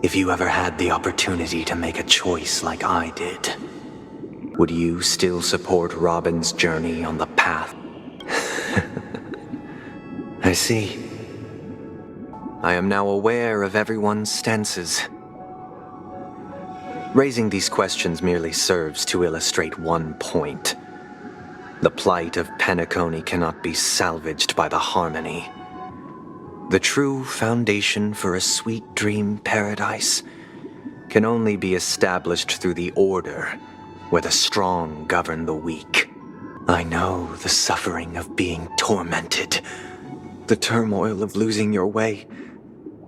If you ever had the opportunity to make a choice like I did, would you still support Robin's journey on the path? I see. I am now aware of everyone's stances. Raising these questions merely serves to illustrate one point. The plight of Penacony cannot be salvaged by the harmony. The true foundation for a sweet dream paradise can only be established through the order where the strong govern the weak. I know the suffering of being tormented, the turmoil of losing your way,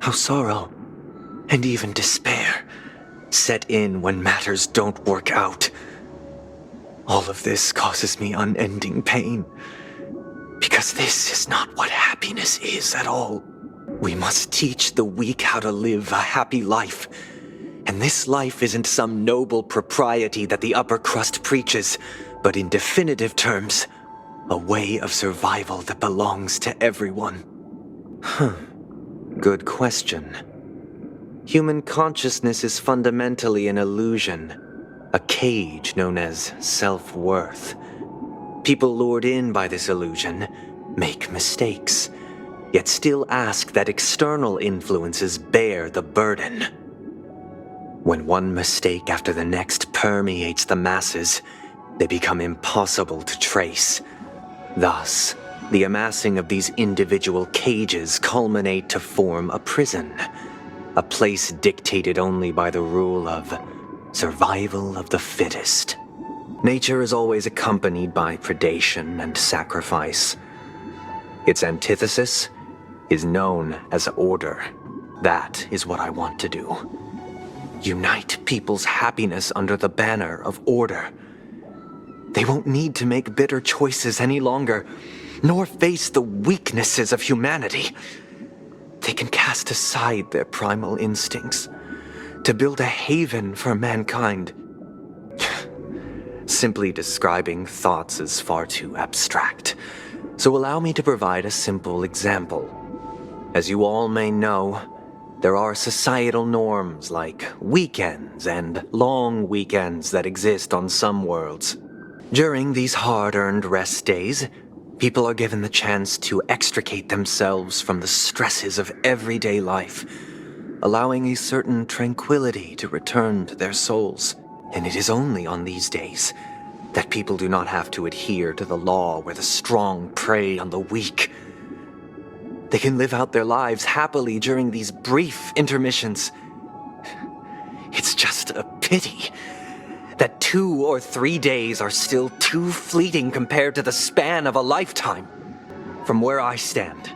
how sorrow and even despair set in when matters don't work out. All of this causes me unending pain, because this is not what happiness is at all. We must teach the weak how to live a happy life, and this life isn't some noble propriety that the upper crust preaches, but in definitive terms, a way of survival that belongs to everyone. Good question. Human consciousness is fundamentally an illusion, a cage known as self-worth. People lured in by this illusion make mistakes, yet still ask that external influences bear the burden. When one mistake after the next permeates the masses, they become impossible to trace. Thus, the amassing of these individual cages culminate to form a prison, a place dictated only by the rule of survival of the fittest. Nature is always accompanied by predation and sacrifice. Its antithesis is known as order. That is what I want to do. Unite people's happiness under the banner of order. They won't need to make bitter choices any longer, nor face the weaknesses of humanity. They can cast aside their primal instincts to build a haven for mankind. Simply describing thoughts is far too abstract, so allow me to provide a simple example. As you all may know, there are societal norms like weekends and long weekends that exist on some worlds. During these hard-earned rest days, people are given the chance to extricate themselves from the stresses of everyday life, allowing a certain tranquility to return to their souls. And it is only on these days that people do not have to adhere to the law where the strong prey on the weak. They can live out their lives happily during these brief intermissions. It's just a pity that 2 or 3 days are still too fleeting compared to the span of a lifetime. From where I stand,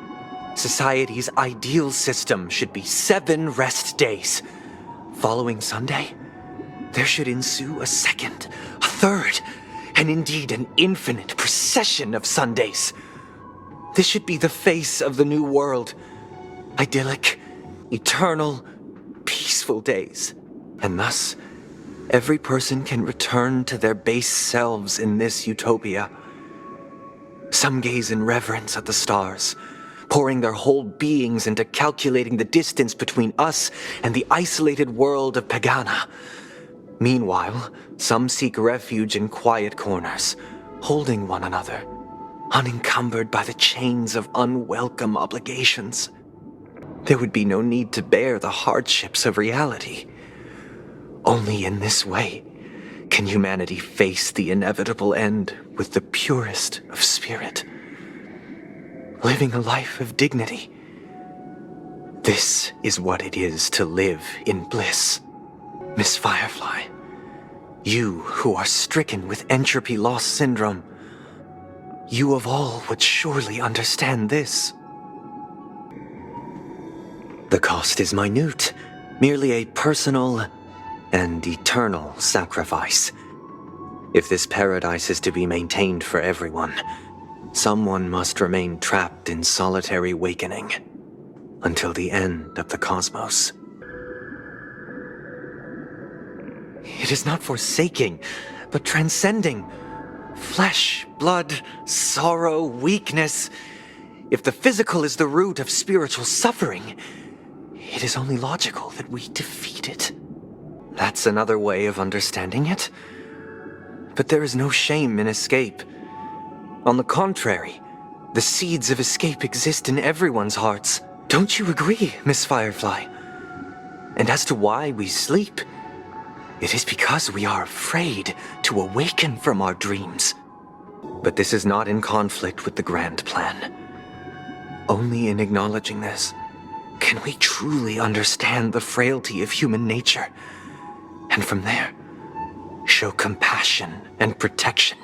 society's ideal system should be 7 rest days. Following Sunday, there should ensue a second, a third, and indeed an infinite procession of Sundays. This should be the face of the new world. Idyllic, eternal, peaceful days. And thus, every person can return to their base selves in this utopia. Some gaze in reverence at the stars, pouring their whole beings into calculating the distance between us and the isolated world of Pagana. Meanwhile, some seek refuge in quiet corners, holding one another, unencumbered by the chains of unwelcome obligations. There would be no need to bear the hardships of reality. Only in this way can humanity face the inevitable end with the purest of spirit, living a life of dignity. This is what it is to live in bliss. Miss Firefly, you who are stricken with entropy loss syndrome, you of all would surely understand this. The cost is minute, merely a personal and eternal sacrifice. If this paradise is to be maintained for everyone, someone must remain trapped in solitary awakening until the end of the cosmos. It is not forsaking, but transcending. Flesh, blood, sorrow, weakness. If the physical is the root of spiritual suffering, it is only logical that we defeat it. That's another way of understanding it. But there is no shame in escape. On the contrary, the seeds of escape exist in everyone's hearts. Don't you agree, Miss Firefly? And as to why we sleep, it is because we are afraid to awaken from our dreams. But this is not in conflict with the grand plan. Only in acknowledging this can we truly understand the frailty of human nature, and from there, show compassion and protection.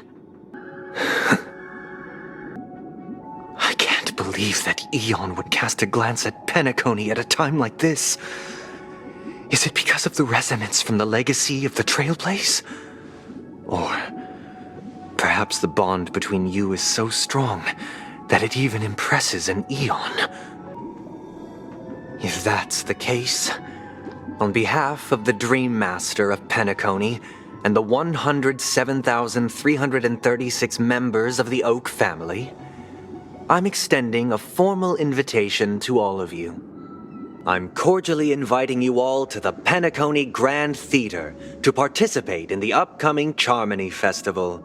I can't believe that Eon would cast a glance at Penacony at a time like this. Is it because of the resonance from the legacy of the Trailblaze? Or perhaps the bond between you is so strong that it even impresses an Eon? If that's the case, on behalf of the Dream Master of Penacony and the 107,336 members of the Oak family, I'm extending a formal invitation to all of you. I'm cordially inviting you all to the Penacony Grand Theater to participate in the upcoming Charmony Festival.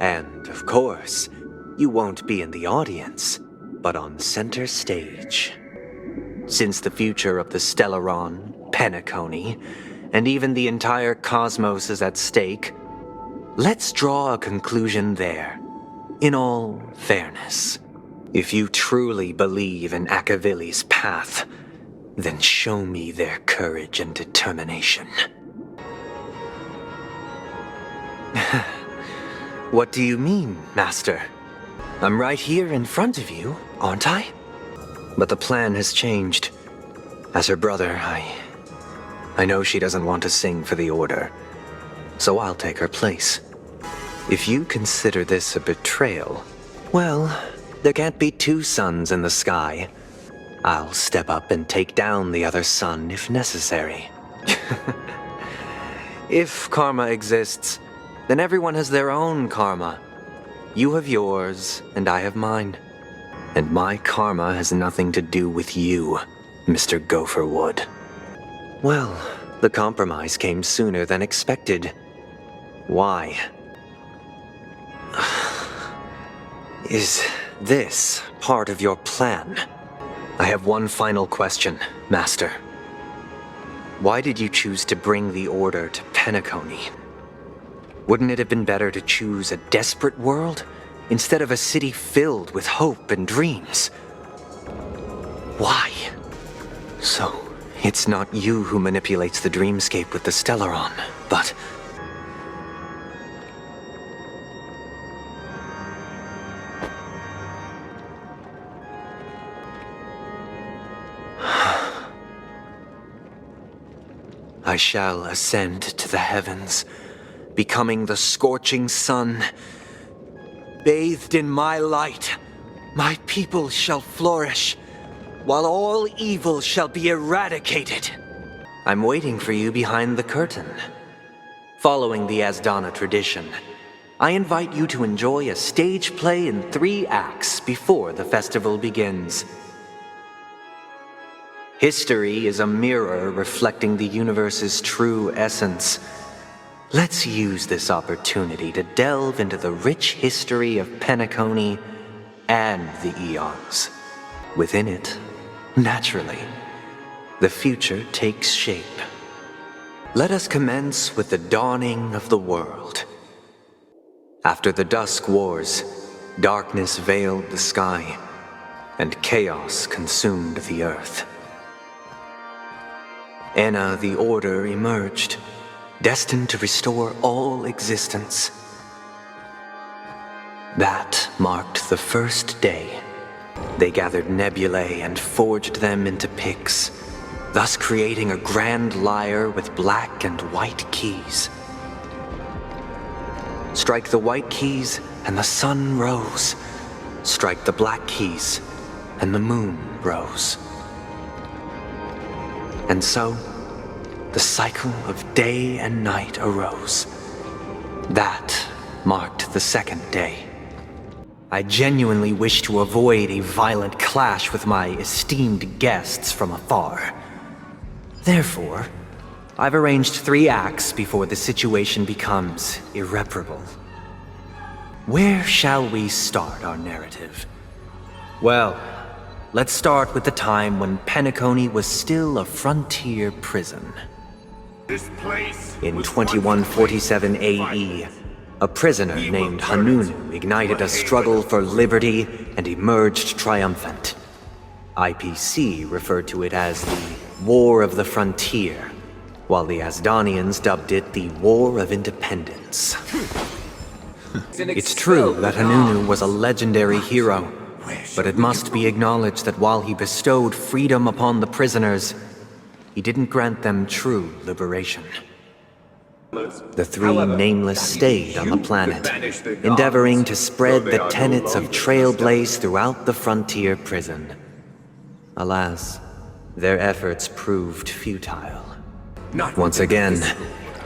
And, of course, you won't be in the audience, but on center stage. Since the future of the Stellaron, Penacony, and even the entire cosmos is at stake, let's draw a conclusion there, in all fairness. If you truly believe in Akavili's path, then show me their courage and determination. What do you mean, Master? I'm right here in front of you, aren't I? But the plan has changed. As her brother, I know she doesn't want to sing for the Order, so I'll take her place. If you consider this a betrayal, well, there can't be two suns in the sky. I'll step up and take down the other sun if necessary. If karma exists, then everyone has their own karma. You have yours, and I have mine. And my karma has nothing to do with you, Mr. Gopherwood. Well, the compromise came sooner than expected. Why? Is this part of your plan? I have one final question, Master. Why did you choose to bring the Order to Penacony? Wouldn't it have been better to choose a desperate world instead of a city filled with hope and dreams? Why? So, it's not you who manipulates the dreamscape with the Stellaron, but... I shall ascend to the heavens, becoming the scorching sun. Bathed in my light, my people shall flourish, while all evil shall be eradicated. I'm waiting for you behind the curtain. Following the Asdana tradition, I invite you to enjoy a stage play in 3 acts before the festival begins. History is a mirror reflecting the universe's true essence. Let's use this opportunity to delve into the rich history of Penacony and the eons. Within it, naturally, the future takes shape. Let us commence with the dawning of the world. After the Dusk Wars, darkness veiled the sky, and chaos consumed the earth. Enna the Order emerged, destined to restore all existence. That marked the first day. They gathered nebulae and forged them into picks, thus creating a grand lyre with black and white keys. Strike the white keys and the sun rose. Strike the black keys and the moon rose. And so, the cycle of day and night arose. That marked the second day. I genuinely wish to avoid a violent clash with my esteemed guests from afar. Therefore, I've arranged 3 acts before the situation becomes irreparable. Where shall we start our narrative? Well, let's start with the time when Penacony was still a frontier prison. In 2147 AE, a prisoner named Hanunu ignited a struggle for liberty and emerged triumphant. IPC referred to it as the War of the Frontier, while the Asdanians dubbed it the War of Independence. It's true that Hanunu was a legendary hero, but it must be acknowledged that while he bestowed freedom upon the prisoners, he didn't grant them true liberation. The 3 nameless stayed on the planet, endeavoring to spread the tenets of Trailblaze throughout the frontier prison. Alas, their efforts proved futile. Once again,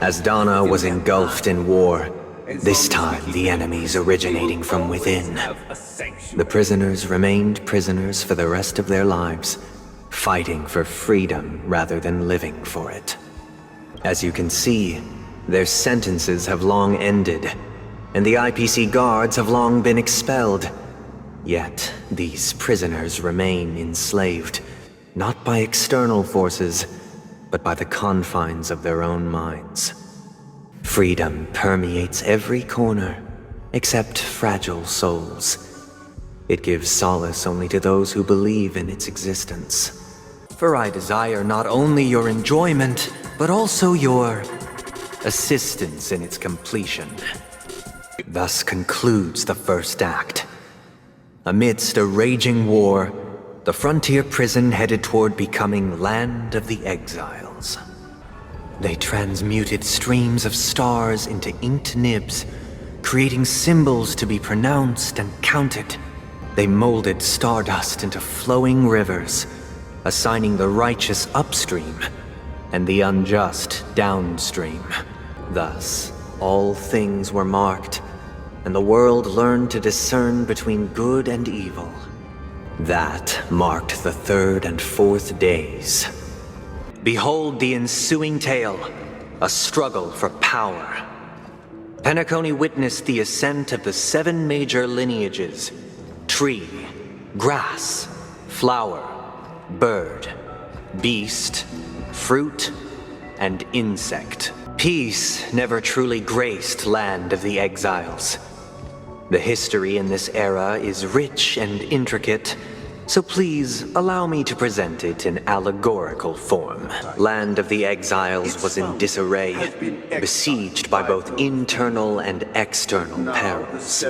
Asdana was engulfed in war, this time the enemies originating from within. The prisoners remained prisoners for the rest of their lives, fighting for freedom rather than living for it. As you can see, their sentences have long ended, and the IPC guards have long been expelled. Yet, these prisoners remain enslaved, not by external forces, but by the confines of their own minds. Freedom permeates every corner, except fragile souls. It gives solace only to those who believe in its existence. For I desire not only your enjoyment, but also your assistance in its completion. Thus concludes the first act. Amidst a raging war, The frontier prison headed toward becoming Land of the Exiles. They transmuted streams of stars into inked nibs, creating symbols to be pronounced and counted. They molded stardust into flowing rivers, assigning the righteous upstream and the unjust downstream. Thus, all things were marked, and the world learned to discern between good and evil. That marked the third and fourth days. Behold the ensuing tale, a struggle for power. Penacony witnessed the ascent of the 7 major lineages: tree, grass, flower, bird, beast, fruit, and insect. Peace never truly graced Land of the Exiles. The history in this era is rich and intricate, so please allow me to present it in allegorical form. Land of the Exiles was in disarray, besieged by both internal and external perils.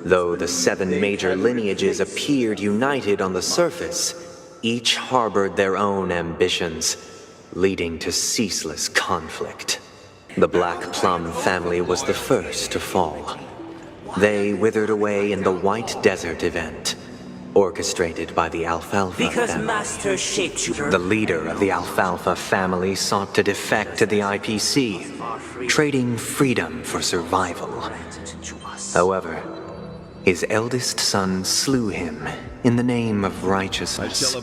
Though the 7 major lineages appeared united on the surface, each harbored their own ambitions, leading to ceaseless conflict. The Black Plum family was the first to fall. They withered away in the White Desert event, orchestrated by the Alfalfa family. Master Shapeshooter. The leader of the Alfalfa family sought to defect to the IPC, trading freedom for survival. However, his eldest son slew him in the name of righteousness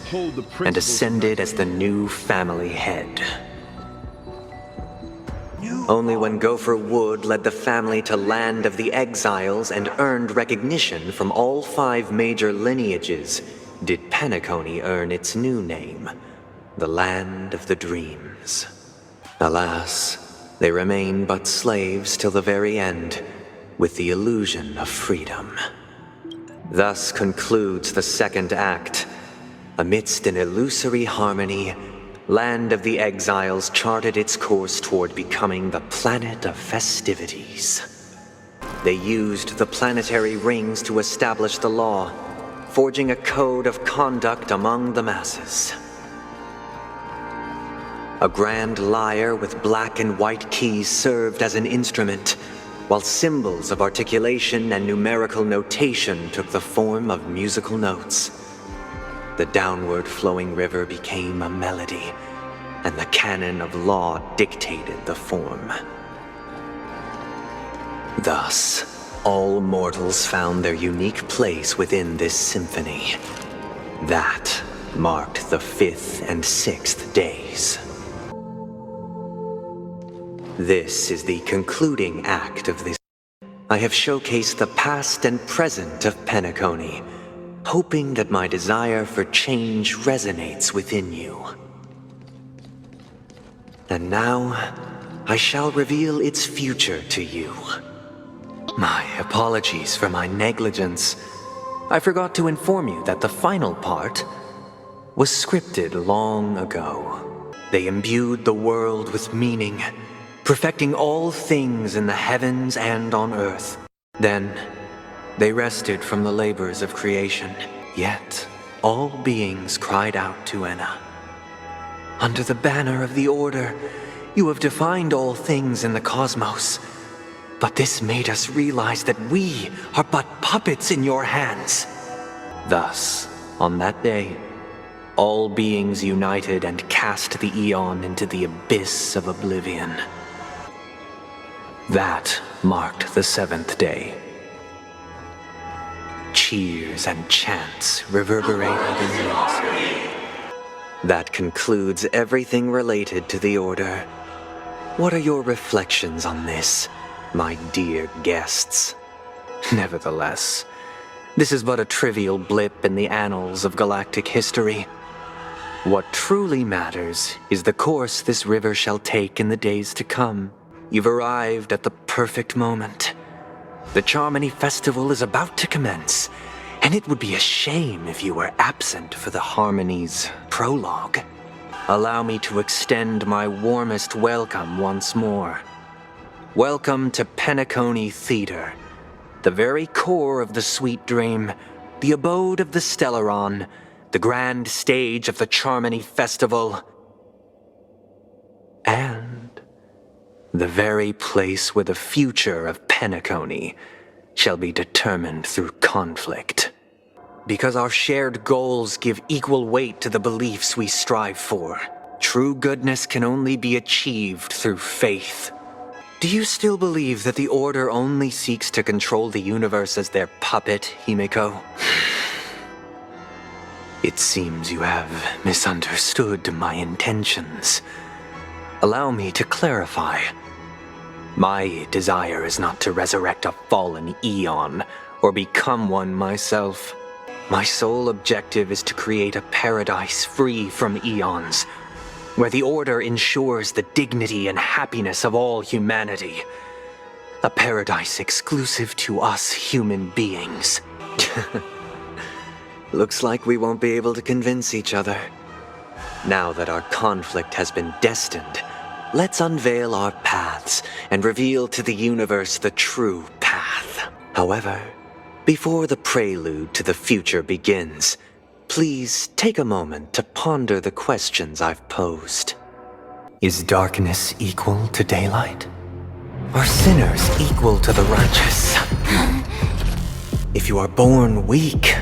and ascended as the new family head. Only when Gopher Wood led the family to Land of the Exiles and earned recognition from all 5 major lineages did Penacony earn its new name, the Land of the Dreams. Alas, they remain but slaves till the very end, with the illusion of freedom. Thus concludes the second act. Amidst an illusory harmony, Land of the Exiles charted its course toward becoming the planet of festivities. They used the planetary rings to establish the law, forging a code of conduct among the masses. A grand lyre with black and white keys served as an instrument, while symbols of articulation and numerical notation took the form of musical notes. The downward flowing river became a melody, and the canon of law dictated the form. Thus, all mortals found their unique place within this symphony. That marked the 5th and 6th days. This is the concluding act of this. I have showcased the past and present of Penacony, hoping that my desire for change resonates within you. And now, I shall reveal its future to you. My apologies for my negligence. I forgot to inform you that the final part was scripted long ago. They imbued the world with meaning, perfecting all things in the heavens and on earth. Then, they rested from the labors of creation. Yet, all beings cried out to Enna. Under the banner of the Order, you have defined all things in the cosmos. But this made us realize that we are but puppets in your hands. Thus, on that day, all beings united and cast the Eon into the abyss of oblivion. That marked the 7th day. Cheers and chants reverberated in unison. That concludes everything related to the Order. What are your reflections on this, my dear guests? Nevertheless, this is but a trivial blip in the annals of galactic history. What truly matters is the course this river shall take in the days to come. You've arrived at the perfect moment. The Charmony Festival is about to commence, and it would be a shame if you were absent for the Harmony's prologue. Allow me to extend my warmest welcome once more. Welcome to Penacony Theater, the very core of the Sweet Dream, the abode of the Stellaron, the grand stage of the Charmony Festival, and the very place where the future of Penacony shall be determined through conflict. Because our shared goals give equal weight to the beliefs we strive for, true goodness can only be achieved through faith. Do you still believe that the Order only seeks to control the universe as their puppet, Himeko? It seems you have misunderstood my intentions. Allow me to clarify. My desire is not to resurrect a fallen eon, or become one myself. My sole objective is to create a paradise free from eons, where the Order ensures the dignity and happiness of all humanity. A paradise exclusive to us human beings. Looks like we won't be able to convince each other. Now that our conflict has been destined, let's unveil our paths and reveal to the universe the true path. However, before the prelude to the future begins, please take a moment to ponder the questions I've posed. Is darkness equal to daylight? Are sinners equal to the righteous? If you are born weak,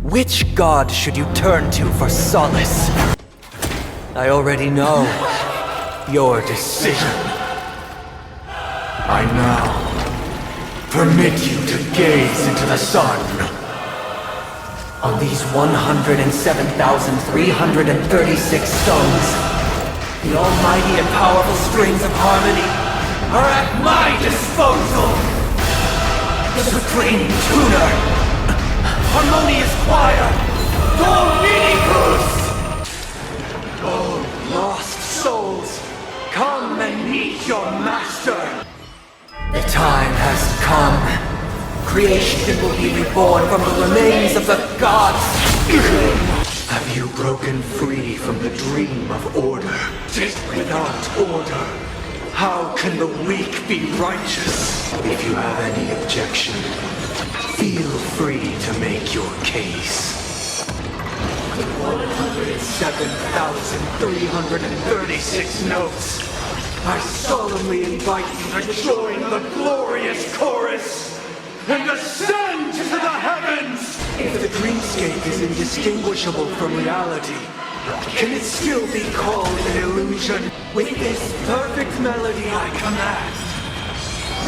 which god should you turn to for solace? I already know your decision. I now permit you to gaze into the sun. On these 107,336 stones, the almighty and powerful strings of harmony are at my disposal! The supreme tuner, harmonious choir, Dominicus! Oh, lost souls, come and meet your master! The time has come. Creation will be reborn from the remains of the gods. Have you broken free from the dream of order? Without order, how can the weak be righteous? If you have any objection, feel free to make your case. 107,336 notes. I solemnly invite you to join the glorious chorus and ascend to the heavens! If the dreamscape is indistinguishable from reality, can it still be called an illusion? With this perfect melody I command,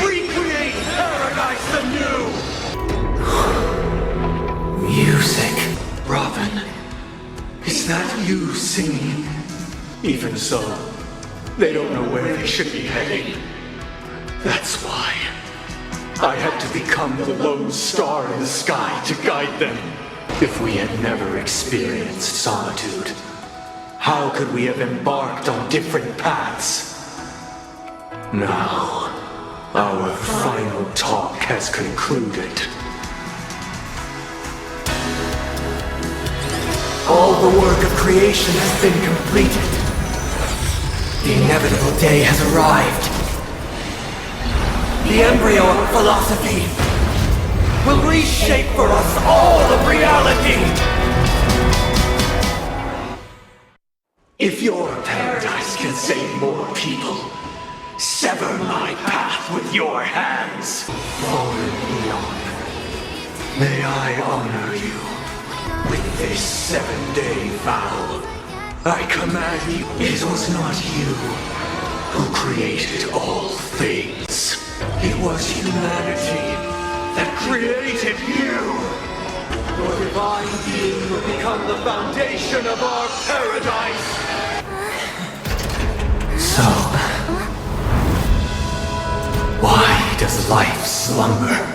recreate paradise anew! Music. Robin, is that you singing? Even so, they don't know where they should be heading. That's why I had to become the lone star in the sky to guide them. If we had never experienced solitude, how could we have embarked on different paths? Now, our final talk has concluded. All the work of creation has been completed. The inevitable day has arrived. The embryo of philosophy will reshape for us all of reality. If your paradise can save more people, sever my path with your hands. Fallen Eon, may I honor you with this 7-day vow. I command you, it was not you who created all things. It was humanity that created you. Your divine being will become the foundation of our paradise. So, why does life slumber?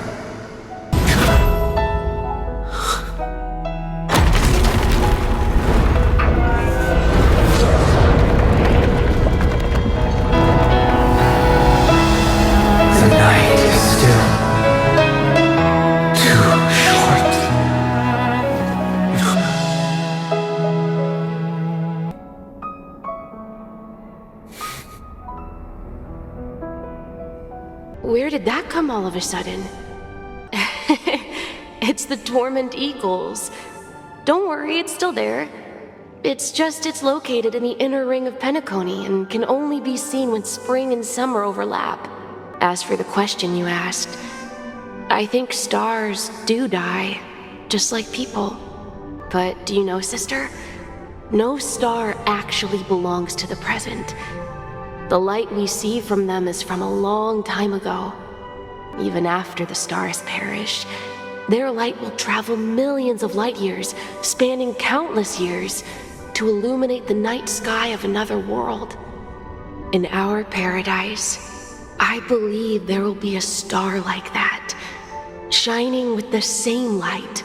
Where did that come all of a sudden? It's the Dormant Eagles. Don't worry, it's still there. It's located in the inner ring of Penacony and can only be seen when spring and summer overlap. As for the question you asked, I think stars do die, just like people. But do you know, sister? No star actually belongs to the present. The light we see from them is from a long time ago. Even after the stars perish, their light will travel millions of light years, spanning countless years, to illuminate the night sky of another world. In our paradise, I believe there will be a star like that, shining with the same light.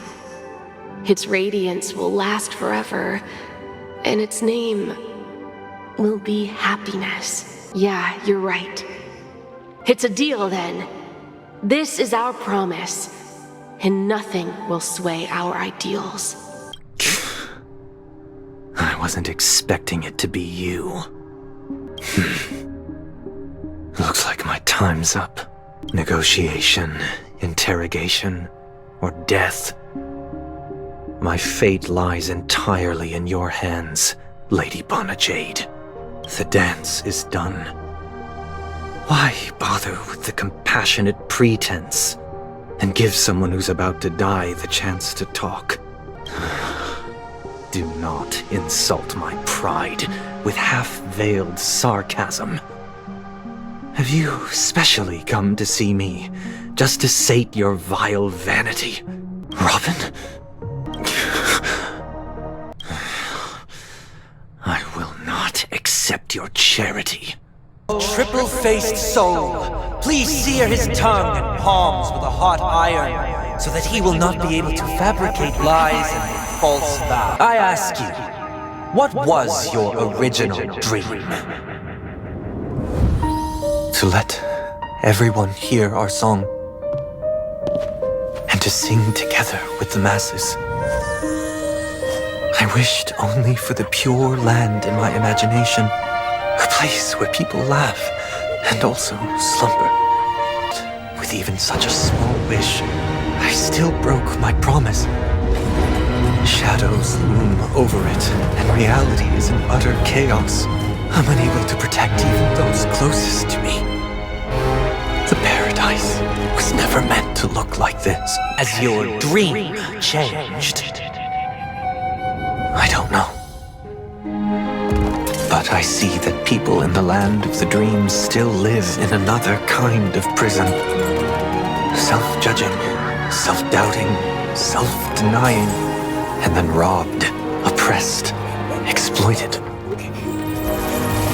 Its radiance will last forever, and its name will be happiness. Yeah, you're right. It's a deal then. This is our promise, and nothing will sway our ideals. I wasn't expecting it to be you. Looks like my time's up. Negotiation, interrogation, or death. My fate lies entirely in your hands, Lady Bonajade. The dance is done. Why bother with the compassionate pretense and give someone who's about to die the chance to talk? Do not insult my pride with half-veiled sarcasm. Have you specially come to see me just to sate your vile vanity, Robin? I will not accept your charity. Triple-faced soul, please sear his tongue and palms with a hot iron, so that he will not be able to fabricate lies and false vows. I ask you, what was your original dream? To let everyone hear our song, and to sing together with the masses. I wished only for the pure land in my imagination, a place where people laugh and also slumber. With even such a small wish, I still broke my promise. Shadows loom over it, and reality is in utter chaos. I'm unable to protect even those closest to me. The paradise was never meant to look like this. As your dream changed. I don't know. But I see that people in the land of the dreams still live in another kind of prison. Self-judging, self-doubting, self-denying, and then robbed, oppressed, exploited.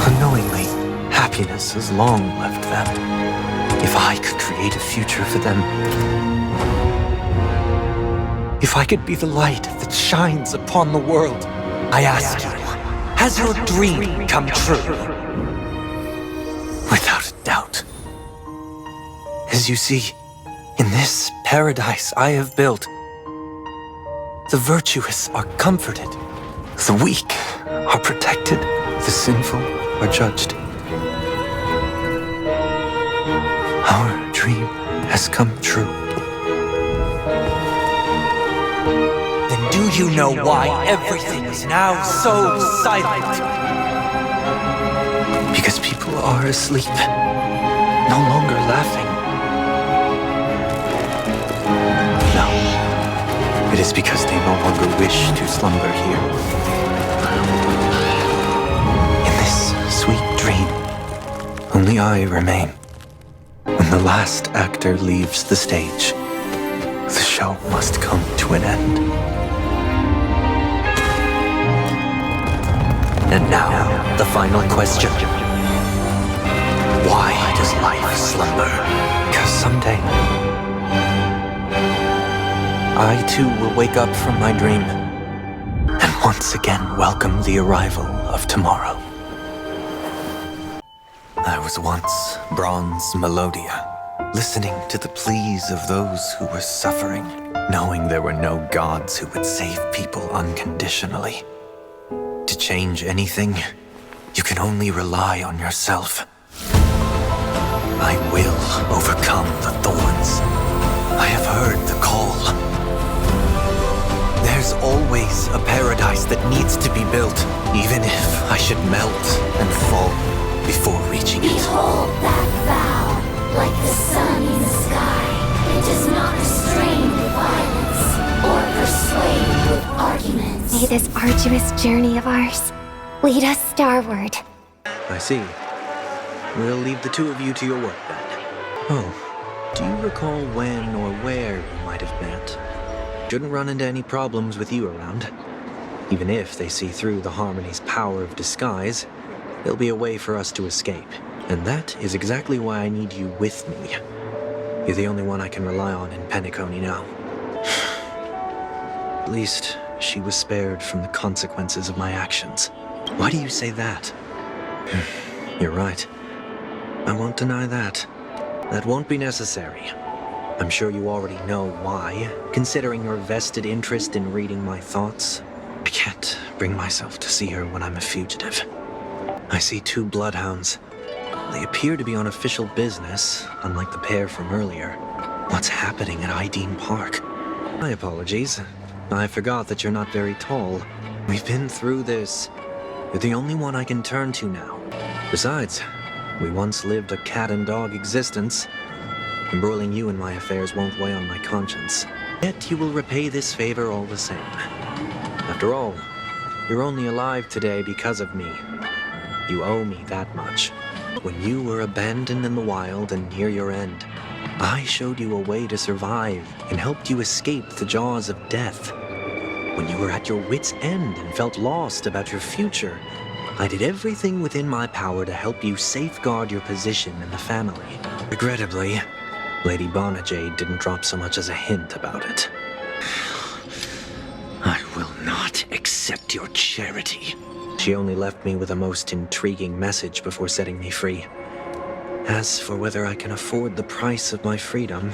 Unknowingly, happiness has long left them. If I could create a future for them, if I could be the light that shines upon the world, I ask you, has your dream come true? Without a doubt. As you see, in this paradise I have built, the virtuous are comforted, the weak are protected, the sinful are judged. Our dream has come true. Then do you know why everything is now so silent? Because people are asleep, no longer laughing. No, it is because they no longer wish to slumber here. In this sweet dream, only I remain. When the last actor leaves the stage, the show must come to an end. And now, the final question. Why does life slumber? Because someday, I too will wake up from my dream and once again welcome the arrival of tomorrow. I was once Bronze Melodia, listening to the pleas of those who were suffering, knowing there were no gods who would save people unconditionally. To change anything, you can only rely on yourself. I will overcome the thorns. I have heard the call. There's There's always a paradise that needs to be built, even if I should melt and fall before reaching it. Behold that vow, like the sun in the sky. It does not restrain with violence or persuade with arguments. May this arduous journey of ours lead us starward. I see. We'll leave the two of you to your work then. Oh, do you recall when or where you might have met? Shouldn't run into any problems with you around. Even if they see through the Harmony's power of disguise, there'll be a way for us to escape. And that is exactly why I need you with me. You're the only one I can rely on in Penacony now. At least, she was spared from the consequences of my actions. Why do you say that? You're right. I won't deny that. That won't be necessary. I'm sure you already know why, considering your vested interest in reading my thoughts. I can't bring myself to see her when I'm a fugitive. I see two bloodhounds. They appear to be on official business, unlike the pair from earlier. What's happening at Ideen Park? My apologies. I forgot that you're not very tall. We've been through this. You're the only one I can turn to now. Besides, we once lived a cat-and-dog existence. Embroiling you in my affairs won't weigh on my conscience. Yet you will repay this favor all the same. After all, you're only alive today because of me. You owe me that much. When you were abandoned in the wild and near your end, I showed you a way to survive and helped you escape the jaws of death. When you were at your wit's end and felt lost about your future, I did everything within my power to help you safeguard your position in the family. Regrettably, Lady Bonajade didn't drop so much as a hint about it. I will not accept your charity. She only left me with a most intriguing message before setting me free. As for whether I can afford the price of my freedom,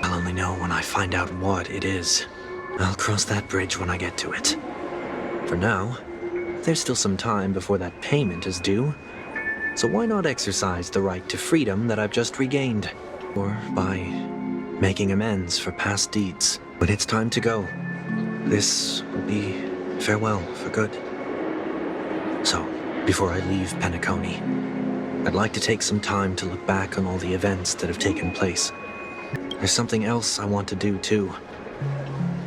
I'll only know when I find out what it is. I'll cross that bridge when I get to it. For now, there's still some time before that payment is due. So why not exercise the right to freedom that I've just regained? Or by making amends for past deeds. When it's time to go, this will be farewell for good. So, before I leave Penacony, I'd like to take some time to look back on all the events that have taken place. There's something else I want to do too.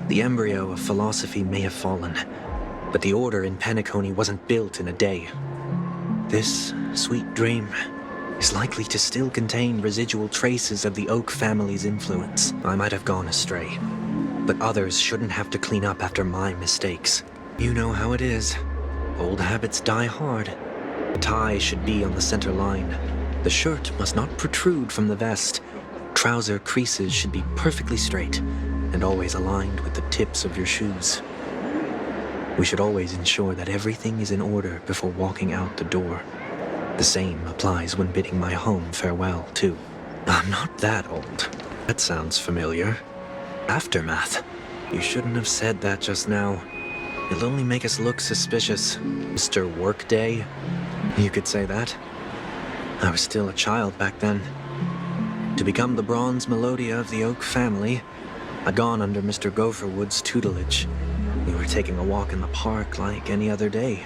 The embryo of philosophy may have fallen, but the order in Penacony wasn't built in a day. This sweet dream is likely to still contain residual traces of the Oak family's influence. I might have gone astray, but others shouldn't have to clean up after my mistakes. You know how it is. Old habits die hard. The tie should be on the center line. The shirt must not protrude from the vest. Trouser creases should be perfectly straight and always aligned with the tips of your shoes. We should always ensure that everything is in order before walking out the door. The same applies when bidding my home farewell, too. I'm not that old. That sounds familiar. Aftermath. You shouldn't have said that just now. It'll only make us look suspicious. Mr. Workday? You could say that. I was still a child back then. To become the bronze Melodia of the Oak family, I'd gone under Mr. Gopherwood's tutelage. We were taking a walk in the park like any other day,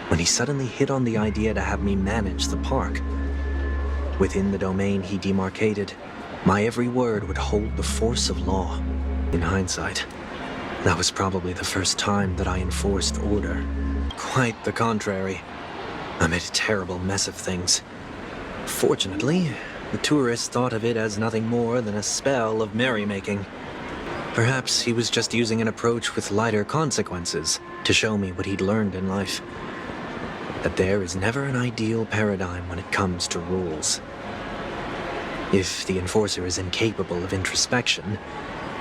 when he suddenly hit on the idea to have me manage the park. Within the domain he demarcated, my every word would hold the force of law. In hindsight, that was probably the first time that I enforced order. Quite the contrary. I made a terrible mess of things. Fortunately, the tourist thought of it as nothing more than a spell of merrymaking. Perhaps he was just using an approach with lighter consequences to show me what he'd learned in life. That there is never an ideal paradigm when it comes to rules. If the enforcer is incapable of introspection,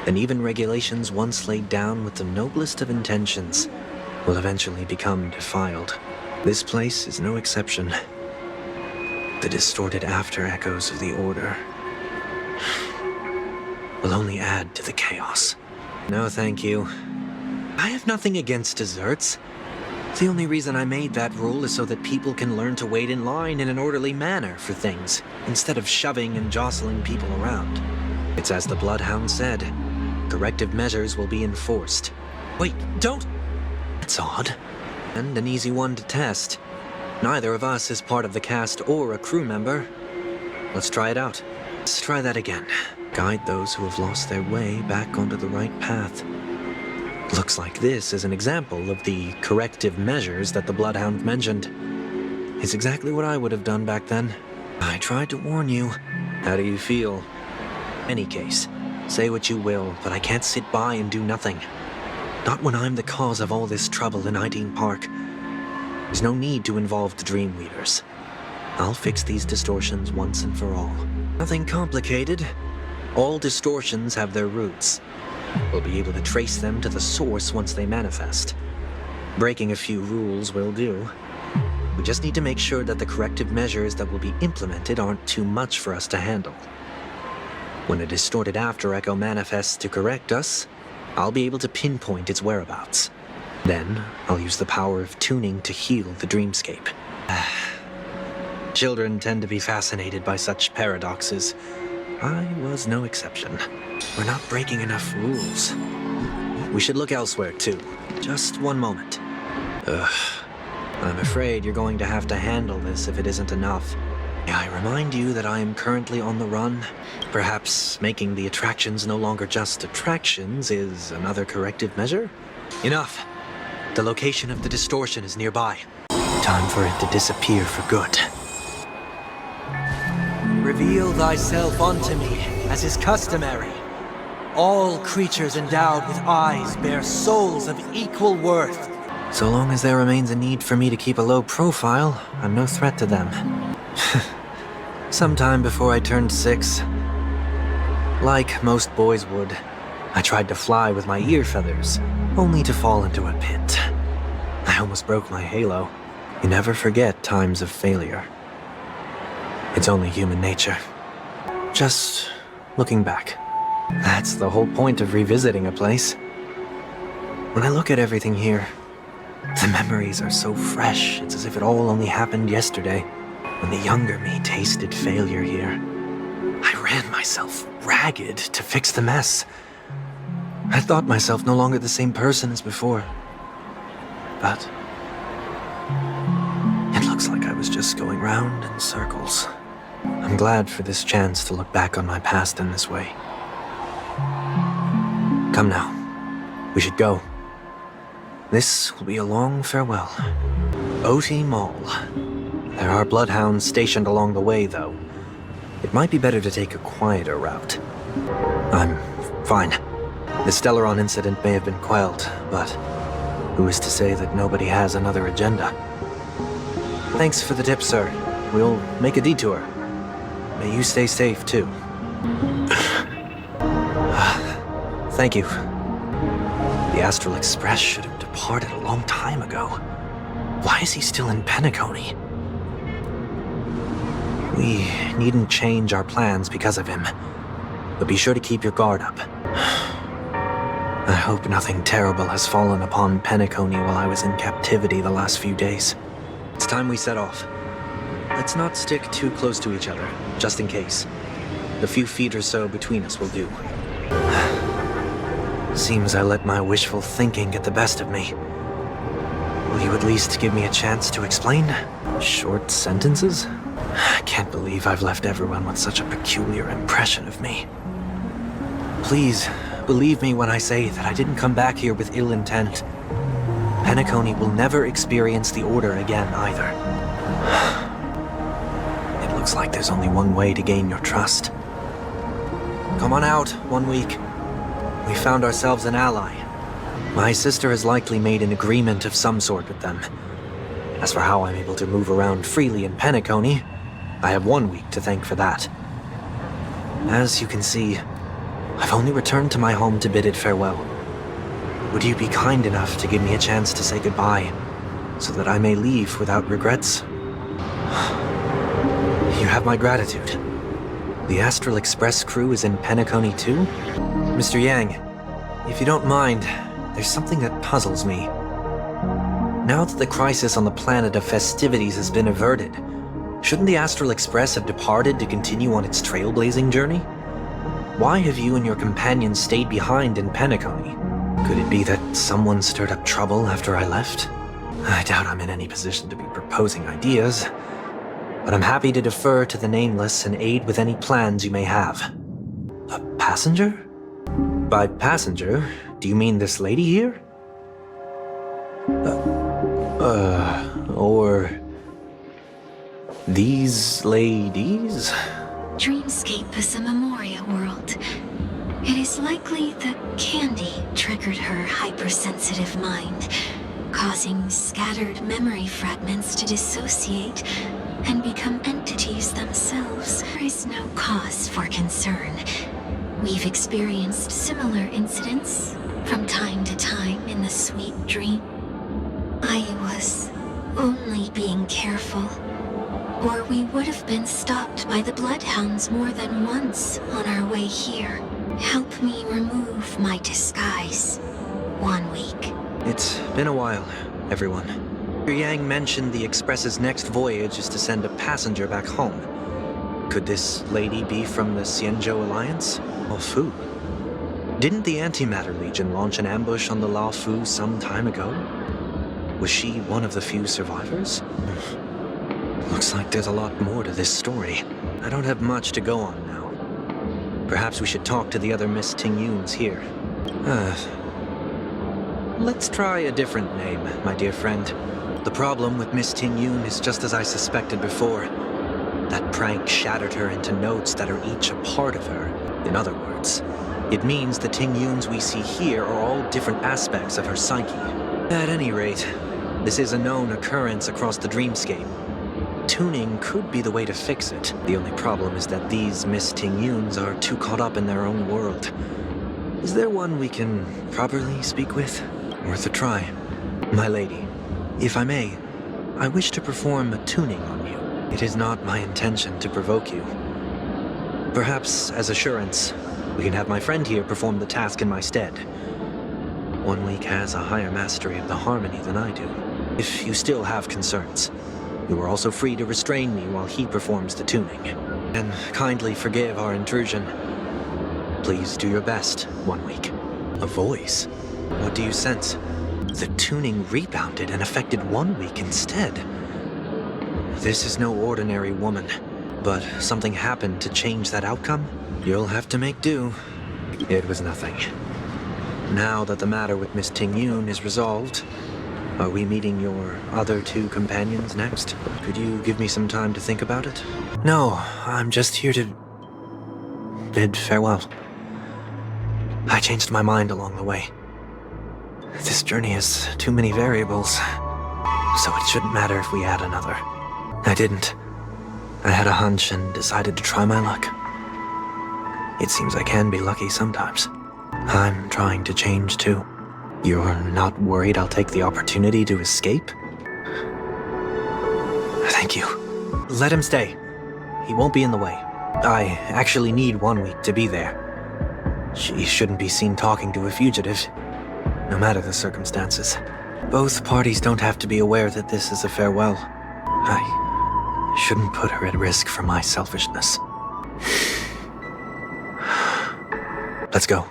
then even regulations once laid down with the noblest of intentions will eventually become defiled. This place is no exception. The distorted after-echoes of the Order will only add to the chaos. No, thank you. I have nothing against desserts. The only reason I made that rule is so that people can learn to wait in line in an orderly manner for things, instead of shoving and jostling people around. It's as the Bloodhound said, corrective measures will be enforced. Wait, don't! That's odd. And an easy one to test. Neither of us is part of the cast or a crew member. Let's try it out. Let's try that again. Guide those who have lost their way back onto the right path. Looks like this is an example of the corrective measures that the Bloodhound mentioned. It's exactly what I would have done back then. I tried to warn you. How do you feel? Any case, say what you will, but I can't sit by and do nothing. Not when I'm the cause of all this trouble in Ideen Park. There's no need to involve the Dreamweavers. I'll fix these distortions once and for all. Nothing complicated. All distortions have their roots. We'll be able to trace them to the source once they manifest. Breaking a few rules will do. We just need to make sure that the corrective measures that will be implemented aren't too much for us to handle. When a distorted after echo manifests to correct us, I'll be able to pinpoint its whereabouts. Then, I'll use the power of tuning to heal the dreamscape. Children tend to be fascinated by such paradoxes. I was no exception. We're not breaking enough rules. We should look elsewhere, too. Just one moment. I'm afraid you're going to have to handle this if it isn't enough. May I remind you that I am currently on the run? Perhaps making the attractions no longer just attractions is another corrective measure? Enough. The location of the distortion is nearby. Time for it to disappear for good. Reveal thyself unto me, as is customary. All creatures endowed with eyes bear souls of equal worth. So long as there remains a need for me to keep a low profile, I'm no threat to them. Sometime before I turned 6, like most boys would, I tried to fly with my ear feathers, only to fall into a pit. I almost broke my halo. You never forget times of failure. It's only human nature. Just looking back. That's the whole point of revisiting a place. When I look at everything here, the memories are so fresh, it's as if it all only happened yesterday, when the younger me tasted failure here. I ran myself ragged to fix the mess. I thought myself no longer the same person as before. But it looks like I was just going round in circles. I'm glad for this chance to look back on my past in this way. Come now, we should go. This will be a long farewell. Oti Mall. There are bloodhounds stationed along the way, though. It might be better to take a quieter route. I'm fine. The Stellaron incident may have been quelled, but who is to say that nobody has another agenda? Thanks for the tip, sir. We'll make a detour. May you stay safe, too. Thank you. The Astral Express should have departed a long time ago. Why is he still in Penacony? We needn't change our plans because of him, but be sure to keep your guard up. I hope nothing terrible has fallen upon Penacony while I was in captivity the last few days. It's time we set off. Let's not stick too close to each other, just in case. The few feet or so between us will do. Seems I let my wishful thinking get the best of me. Will you at least give me a chance to explain? Short sentences? I can't believe I've left everyone with such a peculiar impression of me. Please, believe me when I say that I didn't come back here with ill intent. Penacony will never experience the Order again, either. It looks like there's only one way to gain your trust. Come on out, 1 week. We found ourselves an ally. My sister has likely made an agreement of some sort with them. As for how I'm able to move around freely in Penacony, I have 1 week to thank for that. As you can see, I've only returned to my home to bid it farewell. Would you be kind enough to give me a chance to say goodbye, so that I may leave without regrets? You have my gratitude. The Astral Express crew is in Penacony too? Mr. Yang, if you don't mind, there's something that puzzles me. Now that the crisis on the planet of festivities has been averted, shouldn't the Astral Express have departed to continue on its trailblazing journey? Why have you and your companions stayed behind in Penacony? Could it be that someone stirred up trouble after I left? I doubt I'm in any position to be proposing ideas, but I'm happy to defer to the nameless and aid with any plans you may have. A passenger? By passenger, do you mean this lady here? Or these ladies? Dreamscape is a Memoria world. It is likely that candy triggered her hypersensitive mind, causing scattered memory fragments to dissociate and become entities themselves. There is no cause for concern. We've experienced similar incidents from time to time in the sweet dream. I was only being careful, or we would have been stopped by the Bloodhounds more than once on our way here. Help me remove my disguise. 1 week. It's been a while, everyone. Yang mentioned the Express's next voyage is to send a passenger back home. Could this lady be from the Xianzhou Alliance? Or Fu? Didn't the Antimatter Legion launch an ambush on the La Fu some time ago? Was she one of the few survivors? Looks like there's a lot more to this story. I don't have much to go on now. Perhaps we should talk to the other Miss Tingyuns here. Let's try a different name, my dear friend. The problem with Miss Tingyun is just as I suspected before. That prank shattered her into notes that are each a part of her. In other words, it means the Tingyuns we see here are all different aspects of her psyche. At any rate, this is a known occurrence across the dreamscape. Tuning could be the way to fix it. The only problem is that these Miss Tingyuns are too caught up in their own world. Is there one we can properly speak with? Worth a try. My lady, if I may, I wish to perform a tuning on you. It is not my intention to provoke you. Perhaps, as assurance, we can have my friend here perform the task in my stead. 1 week has a higher mastery of the harmony than I do. If you still have concerns, you are also free to restrain me while he performs the tuning. And kindly forgive our intrusion. Please do your best, 1 week. A voice? What do you sense? The tuning rebounded and affected 1 week instead. This is no ordinary woman, but something happened to change that outcome? You'll have to make do. It was nothing. Now that the matter with Miss Tingyun is resolved, are we meeting your other 2 companions next? Could you give me some time to think about it? No, I'm just here to bid farewell. I changed my mind along the way. This journey has too many variables, so it shouldn't matter if we add another. I didn't. I had a hunch and decided to try my luck. It seems I can be lucky sometimes. I'm trying to change too. You're not worried I'll take the opportunity to escape? Thank you. Let him stay. He won't be in the way. I actually need 1 week to be there. She shouldn't be seen talking to a fugitive, no matter the circumstances. Both parties don't have to be aware that this is a farewell. I shouldn't put her at risk for my selfishness. Let's go.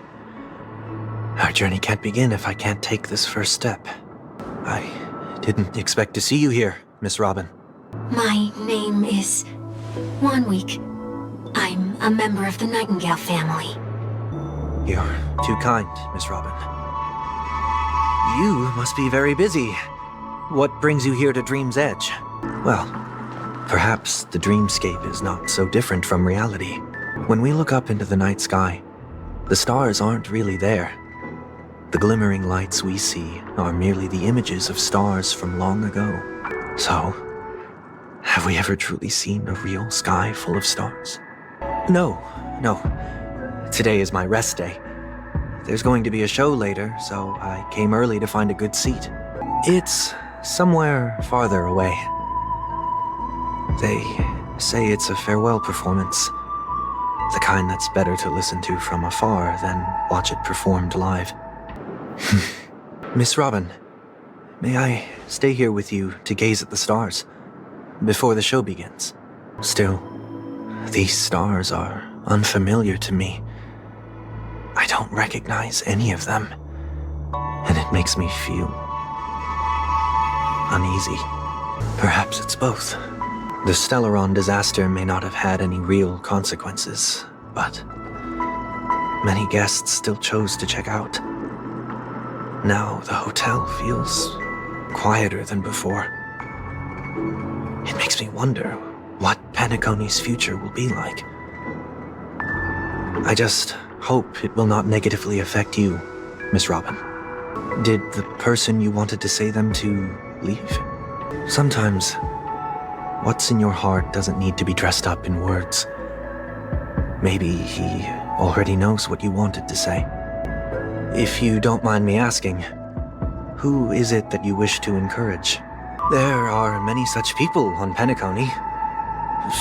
Our journey can't begin if I can't take this first step. I didn't expect to see you here, Miss Robin. My name is 1 week. I'm a member of the Nightingale family. You're too kind, Miss Robin. You must be very busy. What brings you here to Dream's Edge? Well, perhaps the dreamscape is not so different from reality. When we look up into the night sky, the stars aren't really there. The glimmering lights we see are merely the images of stars from long ago. So, have we ever truly seen a real sky full of stars? No. Today is my rest day. There's going to be a show later, so I came early to find a good seat. It's somewhere farther away. They say it's a farewell performance. The kind that's better to listen to from afar than watch it performed live. Miss Robin, may I stay here with you to gaze at the stars before the show begins? Still, these stars are unfamiliar to me. I don't recognize any of them. makes me feel uneasy. Perhaps it's both. The Stellaron disaster may not have had any real consequences, but many guests still chose to check out. Now the hotel feels quieter than before. It makes me wonder what Penacony's future will be like. I just hope it will not negatively affect you, Miss Robin. Did the person you wanted to say them to leave? Sometimes, what's in your heart doesn't need to be dressed up in words. Maybe he already knows what you wanted to say. If you don't mind me asking, who is it that you wish to encourage? There are many such people on Penacony.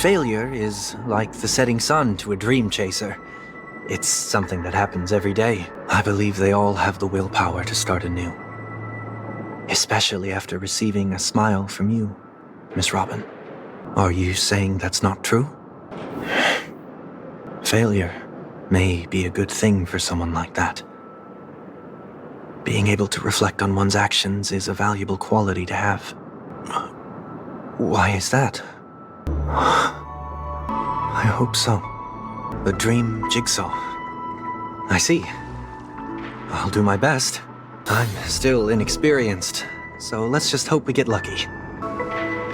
Failure is like the setting sun to a dream chaser. It's something that happens every day. I believe they all have the willpower to start anew. Especially after receiving a smile from you, Miss Robin. Are you saying that's not true? Failure may be a good thing for someone like that. Being able to reflect on one's actions is a valuable quality to have. Why is that? I hope so. A dream jigsaw. I see. I'll do my best. I'm still inexperienced, so let's just hope we get lucky.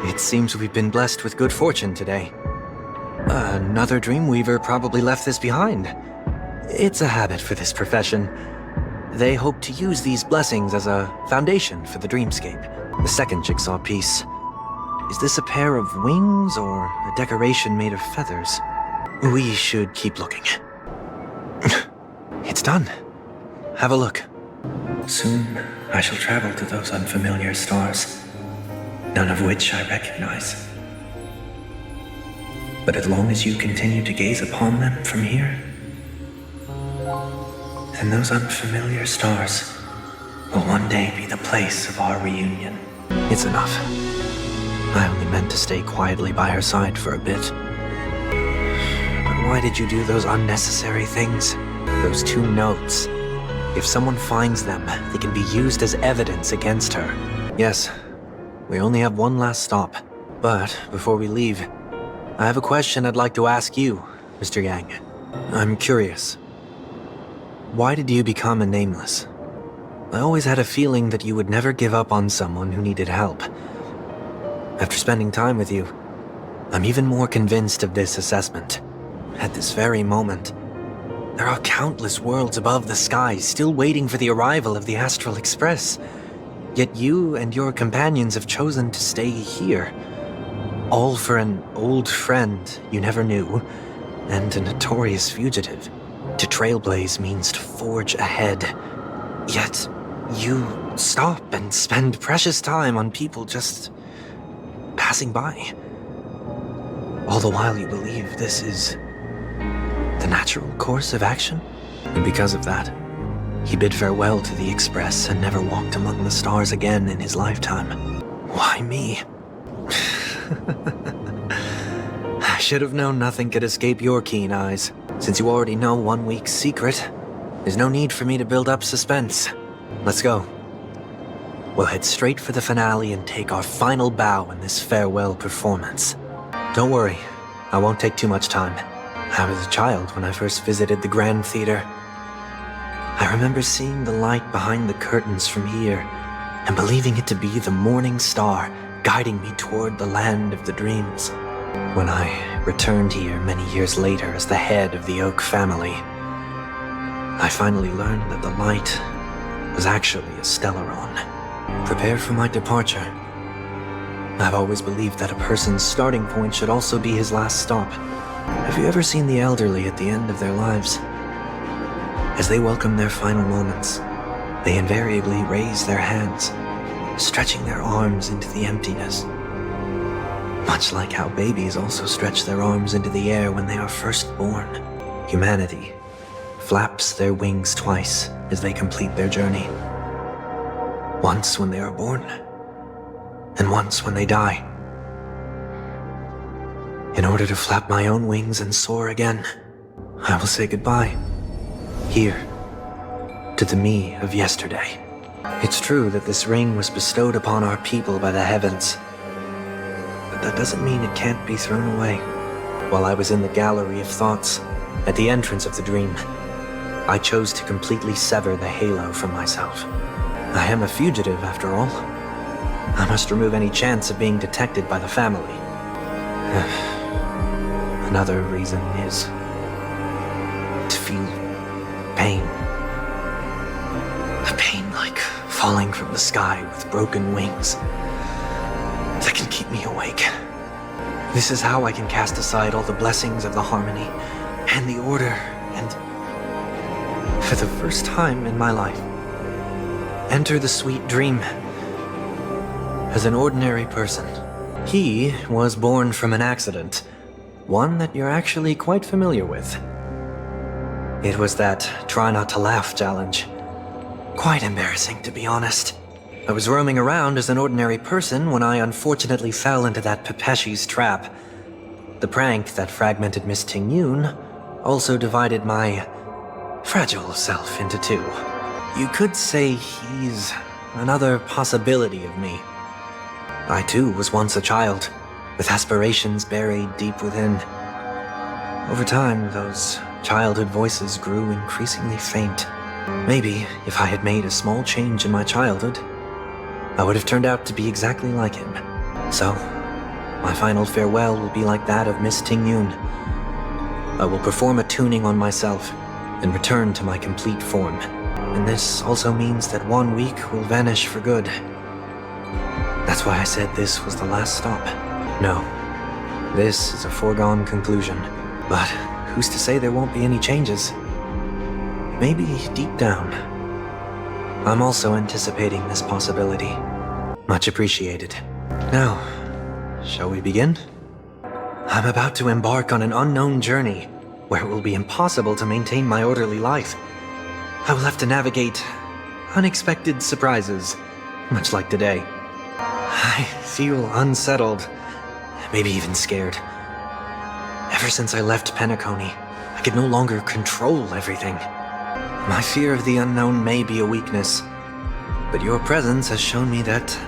It seems we've been blessed with good fortune today. Another Dreamweaver probably left this behind. It's a habit for this profession. They hope to use these blessings as a foundation for the dreamscape. The second jigsaw piece. Is this a pair of wings or a decoration made of feathers? We should keep looking. It's done. Have a look. Soon, I shall travel to those unfamiliar stars, none of which I recognize. But as long as you continue to gaze upon them from here, then those unfamiliar stars will one day be the place of our reunion. It's enough. I only meant to stay quietly by her side for a bit. But why did you do those unnecessary things? Those 2 notes. If someone finds them, they can be used as evidence against her. Yes, we only have one last stop. But before we leave, I have a question I'd like to ask you, Mr. Yang. I'm curious. Why did you become a Nameless? I always had a feeling that you would never give up on someone who needed help. After spending time with you, I'm even more convinced of this assessment. At this very moment, there are countless worlds above the sky still waiting for the arrival of the Astral Express. Yet you and your companions have chosen to stay here. All for an old friend you never knew, and a notorious fugitive. To trailblaze means to forge ahead. Yet, you stop and spend precious time on people just passing by. All the while you believe this is the natural course of action. And because of that, he bid farewell to the Express and never walked among the stars again in his lifetime. Why me? I should have known nothing could escape your keen eyes. Since you already know 1 week's secret, there's no need for me to build up suspense. Let's go. We'll head straight for the finale and take our final bow in this farewell performance. Don't worry, I won't take too much time. I was a child when I first visited the Grand Theater. I remember seeing the light behind the curtains from here and believing it to be the morning star guiding me toward the land of the dreams. When I returned here many years later as the head of the Oak family, I finally learned that the light was actually a Stellaron. Prepare for my departure. I've always believed that a person's starting point should also be his last stop. Have you ever seen the elderly at the end of their lives? As they welcome their final moments, they invariably raise their hands, stretching their arms into the emptiness. Much like how babies also stretch their arms into the air when they are first born, humanity flaps their wings twice as they complete their journey. Once when they are born, and once when they die. In order to flap my own wings and soar again, I will say goodbye. Here, to the me of yesterday. It's true that this ring was bestowed upon our people by the heavens, but that doesn't mean it can't be thrown away. While I was in the gallery of thoughts, at the entrance of the dream, I chose to completely sever the halo from myself. I am a fugitive, after all. I must remove any chance of being detected by the family. Another reason is to feel pain. A pain like falling from the sky with broken wings that can keep me awake. This is how I can cast aside all the blessings of the harmony and the order and, for the first time in my life, enter the sweet dream as an ordinary person. He was born from an accident, one that you're actually quite familiar with. It was that try not to laugh challenge. Quite embarrassing, to be honest. I was roaming around as an ordinary person when I unfortunately fell into that Pepeshi's trap. The prank that fragmented Miss Ting-Yun also divided my fragile self into two. You could say he's another possibility of me. I too was once a child, with aspirations buried deep within. Over time, those childhood voices grew increasingly faint. Maybe if I had made a small change in my childhood, I would have turned out to be exactly like him. So, my final farewell will be like that of Miss Ting-Yun. I will perform a tuning on myself and return to my complete form. And this also means that 1 week will vanish for good. That's why I said this was the last stop. No, this is a foregone conclusion. But who's to say there won't be any changes? Maybe deep down, I'm also anticipating this possibility. Much appreciated. Now, shall we begin? I'm about to embark on an unknown journey where it will be impossible to maintain my orderly life. I will have to navigate unexpected surprises, much like today. I feel unsettled, maybe even scared. Ever since I left Penacony, I could no longer control everything. My fear of the unknown may be a weakness, but your presence has shown me that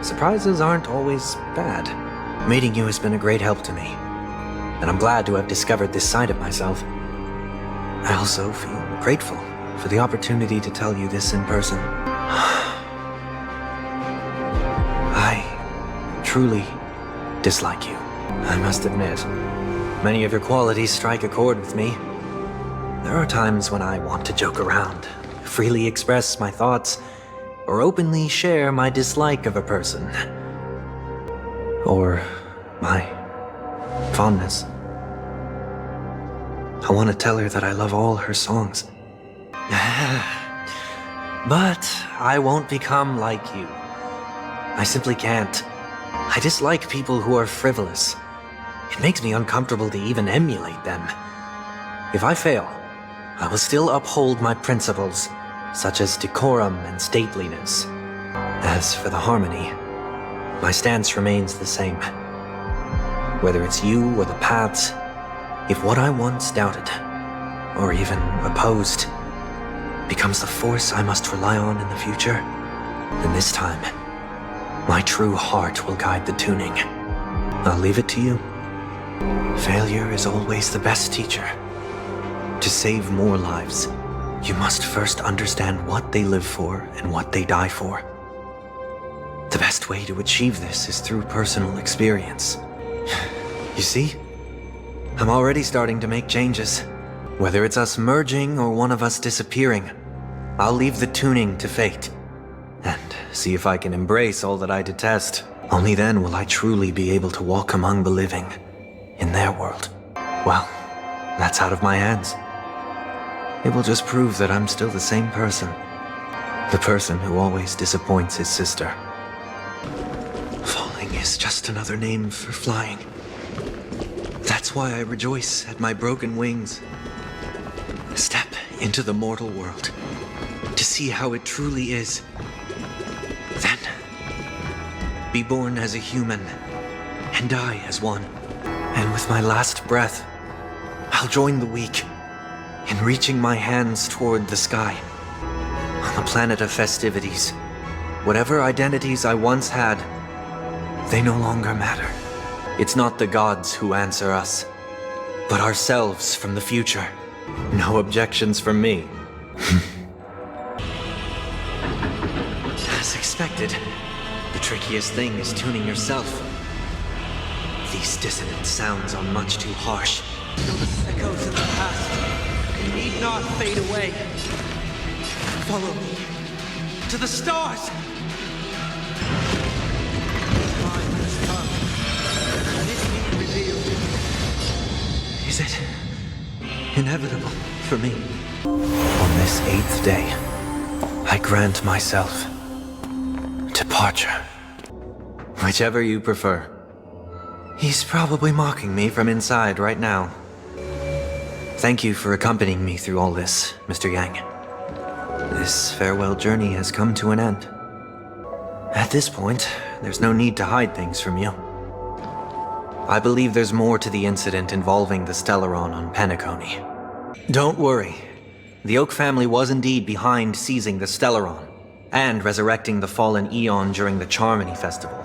surprises aren't always bad. Meeting you has been a great help to me, and I'm glad to have discovered this side of myself. I also feel grateful for the opportunity to tell you this in person. I truly dislike you, I must admit. Many of your qualities strike a chord with me. There are times when I want to joke around, freely express my thoughts, or openly share my dislike of a person. Or my fondness. I want to tell her that I love all her songs. But I won't become like you. I simply can't. I dislike people who are frivolous. It makes me uncomfortable to even emulate them. If I fail, I will still uphold my principles, such as decorum and stateliness. As for the harmony, my stance remains the same. Whether it's you or the paths, if what I once doubted, or even opposed, becomes the force I must rely on in the future, then this time, my true heart will guide the tuning. I'll leave it to you. Failure is always the best teacher. To save more lives, you must first understand what they live for and what they die for. The best way to achieve this is through personal experience. You see? I'm already starting to make changes. Whether it's us merging or one of us disappearing, I'll leave the tuning to fate. And see if I can embrace all that I detest. Only then will I truly be able to walk among the living in their world. Well, that's out of my hands. It will just prove that I'm still the same person. The person who always disappoints his sister. Falling is just another name for flying. That's why I rejoice at my broken wings. Step into the mortal world to see how it truly is. Then, be born as a human and die as one. And with my last breath, I'll join the weak in reaching my hands toward the sky. On the planet of festivities, Whatever identities I once had, they no longer matter. It's not the gods who answer us, but ourselves from the future. No objections from me. As expected, the trickiest thing is tuning yourself. These dissonant sounds are much too harsh. Echoes of the past. They need not fade away. Follow me. To the stars! Time has come. Let it be revealed. Is it inevitable for me? On this 8th day, I grant myself departure. Whichever you prefer. He's probably mocking me from inside right now. Thank you for accompanying me through all this, Mr. Yang. This farewell journey has come to an end. At this point, there's no need to hide things from you. I believe there's more to the incident involving the Stellaron on Penacony. Don't worry. The Oak family was indeed behind seizing the Stellaron and resurrecting the fallen Eon during the Charmony Festival,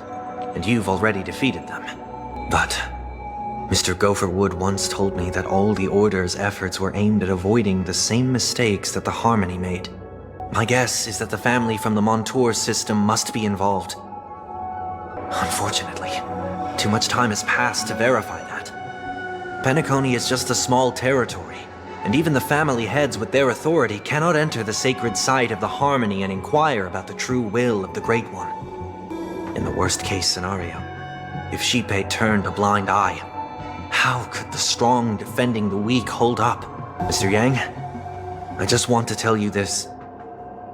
and you've already defeated them. But Mr. Gopherwood once told me that all the Order's efforts were aimed at avoiding the same mistakes that the Harmony made. My guess is that the family from the Montour system must be involved. Unfortunately, too much time has passed to verify that. Penacony is just a small territory, and even the family heads with their authority cannot enter the sacred site of the Harmony and inquire about the true will of the Great One. In the worst-case scenario, if Sheepate turned a blind eye, how could the strong defending the weak hold up? Mr. Yang, I just want to tell you this.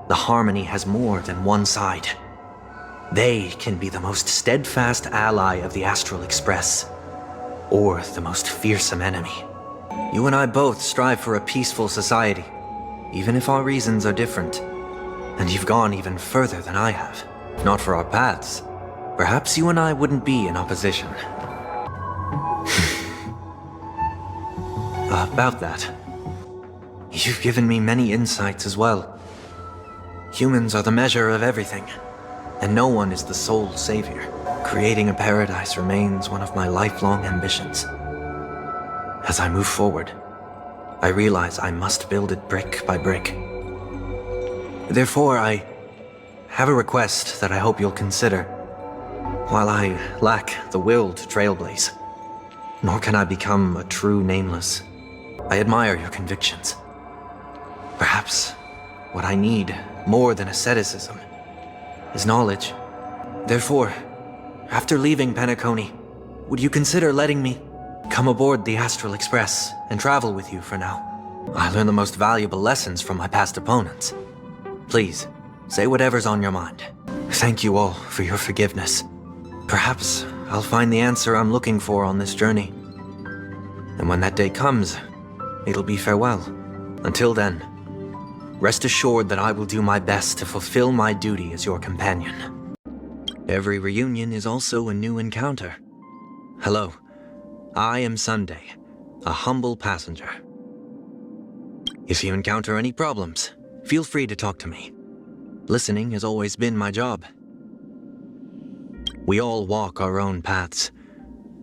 The Harmony has more than one side. They can be the most steadfast ally of the Astral Express, or the most fearsome enemy. You and I both strive for a peaceful society, even if our reasons are different. And you've gone even further than I have. If not for our paths, perhaps you and I wouldn't be in opposition. About that, you've given me many insights as well. Humans are the measure of everything, and no one is the sole savior. Creating a paradise remains one of my lifelong ambitions. As I move forward, I realize I must build it brick by brick. Therefore, I have a request that I hope you'll consider. While I lack the will to trailblaze, nor can I become a true nameless, I admire your convictions. Perhaps what I need, more than asceticism, is knowledge. Therefore, after leaving Penacony, would you consider letting me come aboard the Astral Express and travel with you for now? I learned the most valuable lessons from my past opponents. Please, say whatever's on your mind. Thank you all for your forgiveness. Perhaps I'll find the answer I'm looking for on this journey. And when that day comes, it'll be farewell. Until then, rest assured that I will do my best to fulfill my duty as your companion. Every reunion is also a new encounter. Hello, I am Sunday, a humble passenger. If you encounter any problems, feel free to talk to me. Listening has always been my job. We all walk our own paths,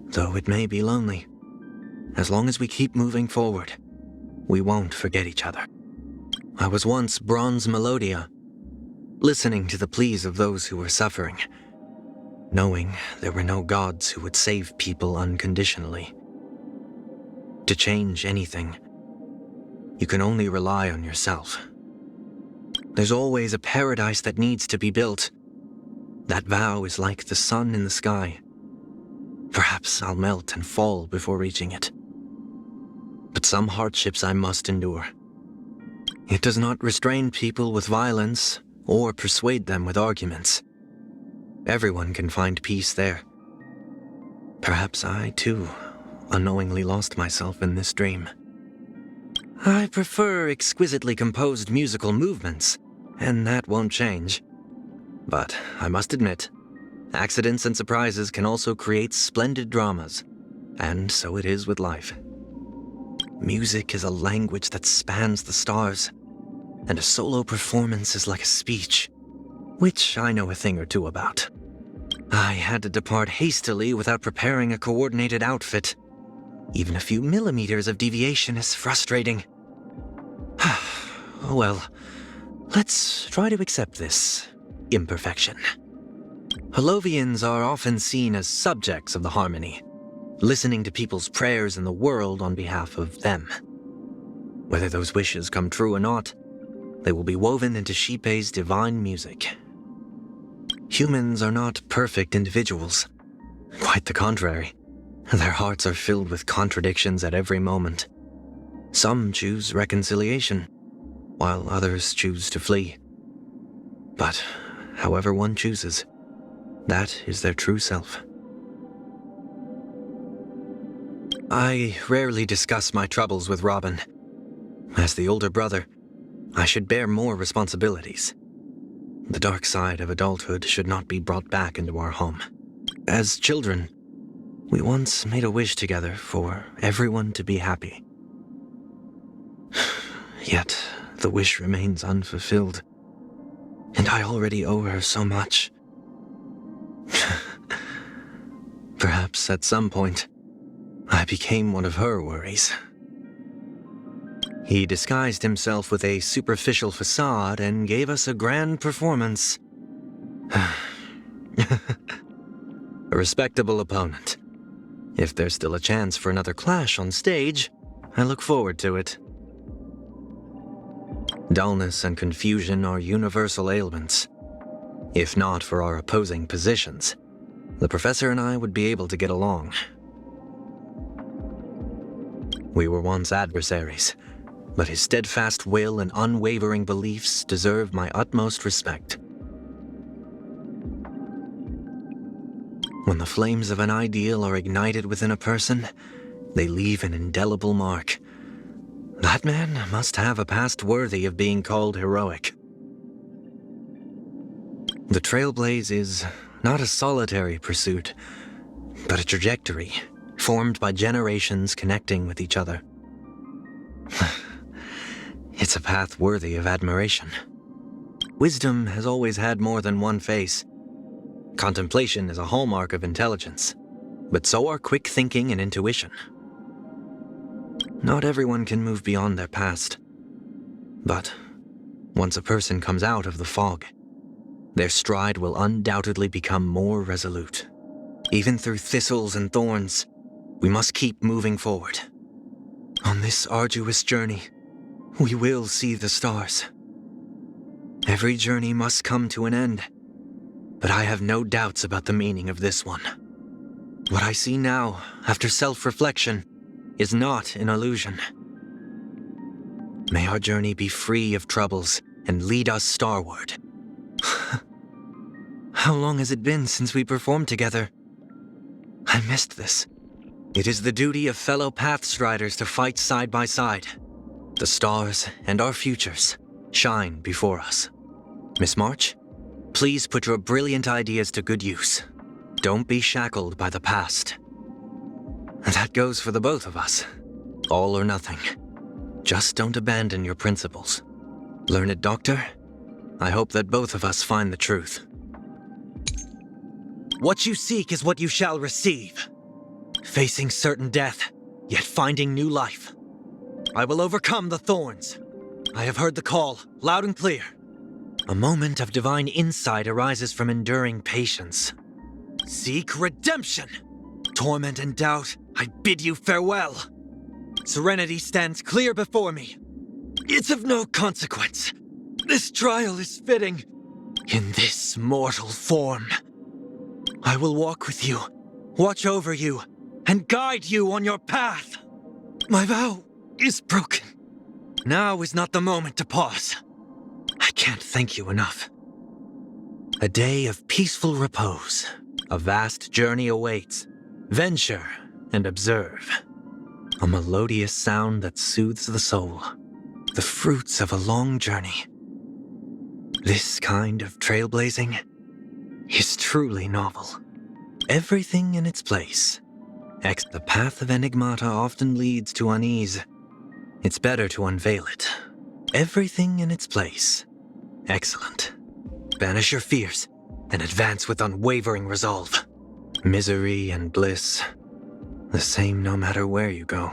though it may be lonely. As long as we keep moving forward, we won't forget each other. I was once Bronze Melodia, listening to the pleas of those who were suffering, knowing there were no gods who would save people unconditionally. To change anything, you can only rely on yourself. There's always a paradise that needs to be built. That vow is like the sun in the sky. Perhaps I'll melt and fall before reaching it. But some hardships I must endure. It does not restrain people with violence or persuade them with arguments. Everyone can find peace there. Perhaps I, too, unknowingly lost myself in this dream. I prefer exquisitely composed musical movements, and that won't change. But I must admit, accidents and surprises can also create splendid dramas, and so it is with life. Music is a language that spans the stars, and a solo performance is like a speech. which I know a thing or two about. I had to depart hastily without preparing a coordinated outfit. Even a few millimeters of deviation is frustrating. Well, let's try to accept this imperfection. Holovians are often seen as subjects of the harmony, listening to people's prayers in the world on behalf of them. Whether those wishes come true or not, they will be woven into Xipe's divine music. Humans are not perfect individuals. Quite the contrary. Their hearts are filled with contradictions at every moment. Some choose reconciliation, while others choose to flee. But however one chooses, that is their true self. I rarely discuss my troubles with Robin. As the older brother, I should bear more responsibilities. The dark side of adulthood should not be brought back into our home. As children, we once made a wish together for everyone to be happy. Yet, the wish remains unfulfilled, and I already owe her so much. Perhaps at some point, I became one of her worries. He disguised himself with a superficial facade and gave us a grand performance. A respectable opponent. If there's still a chance for another clash on stage, I look forward to it. Dullness and confusion are universal ailments. If not for our opposing positions, the professor and I would be able to get along. We were once adversaries, but his steadfast will and unwavering beliefs deserve my utmost respect. When the flames of an ideal are ignited within a person, they leave an indelible mark. That man must have a past worthy of being called heroic. The trailblaze is not a solitary pursuit, but a trajectory formed by generations connecting with each other. It's a path worthy of admiration. Wisdom has always had more than one face. Contemplation is a hallmark of intelligence, but so are quick thinking and intuition. Not everyone can move beyond their past, but once a person comes out of the fog, their stride will undoubtedly become more resolute. Even through thistles and thorns, we must keep moving forward. On this arduous journey, we will see the stars. Every journey must come to an end, but I have no doubts about the meaning of this one. What I see now, after self-reflection, is not an illusion. May our journey be free of troubles and lead us starward. How long has it been since we performed together? I missed this. It is the duty of fellow Pathstriders to fight side by side. The stars and our futures shine before us. Miss March, please put your brilliant ideas to good use. Don't be shackled by the past. That goes for the both of us. All or nothing. Just don't abandon your principles. Learned Doctor, I hope that both of us find the truth. What you seek is what you shall receive. Facing certain death, yet finding new life. I will overcome the thorns. I have heard the call, loud and clear. A moment of divine insight arises from enduring patience. Seek redemption! Torment and doubt, I bid you farewell. Serenity stands clear before me. It's of no consequence. This trial is fitting. In this mortal form. I will walk with you, watch over you, and guide you on your path. My vow is broken. Now is not the moment to pause. I can't thank you enough. A day of peaceful repose. A vast journey awaits. Venture and observe. A melodious sound that soothes the soul. The fruits of a long journey. This kind of trailblazing is truly novel. Everything in its place. The path of enigmata often leads to unease. It's better to unveil it. Everything in its place. Excellent. Banish your fears, and advance with unwavering resolve. Misery and bliss, the same no matter where you go.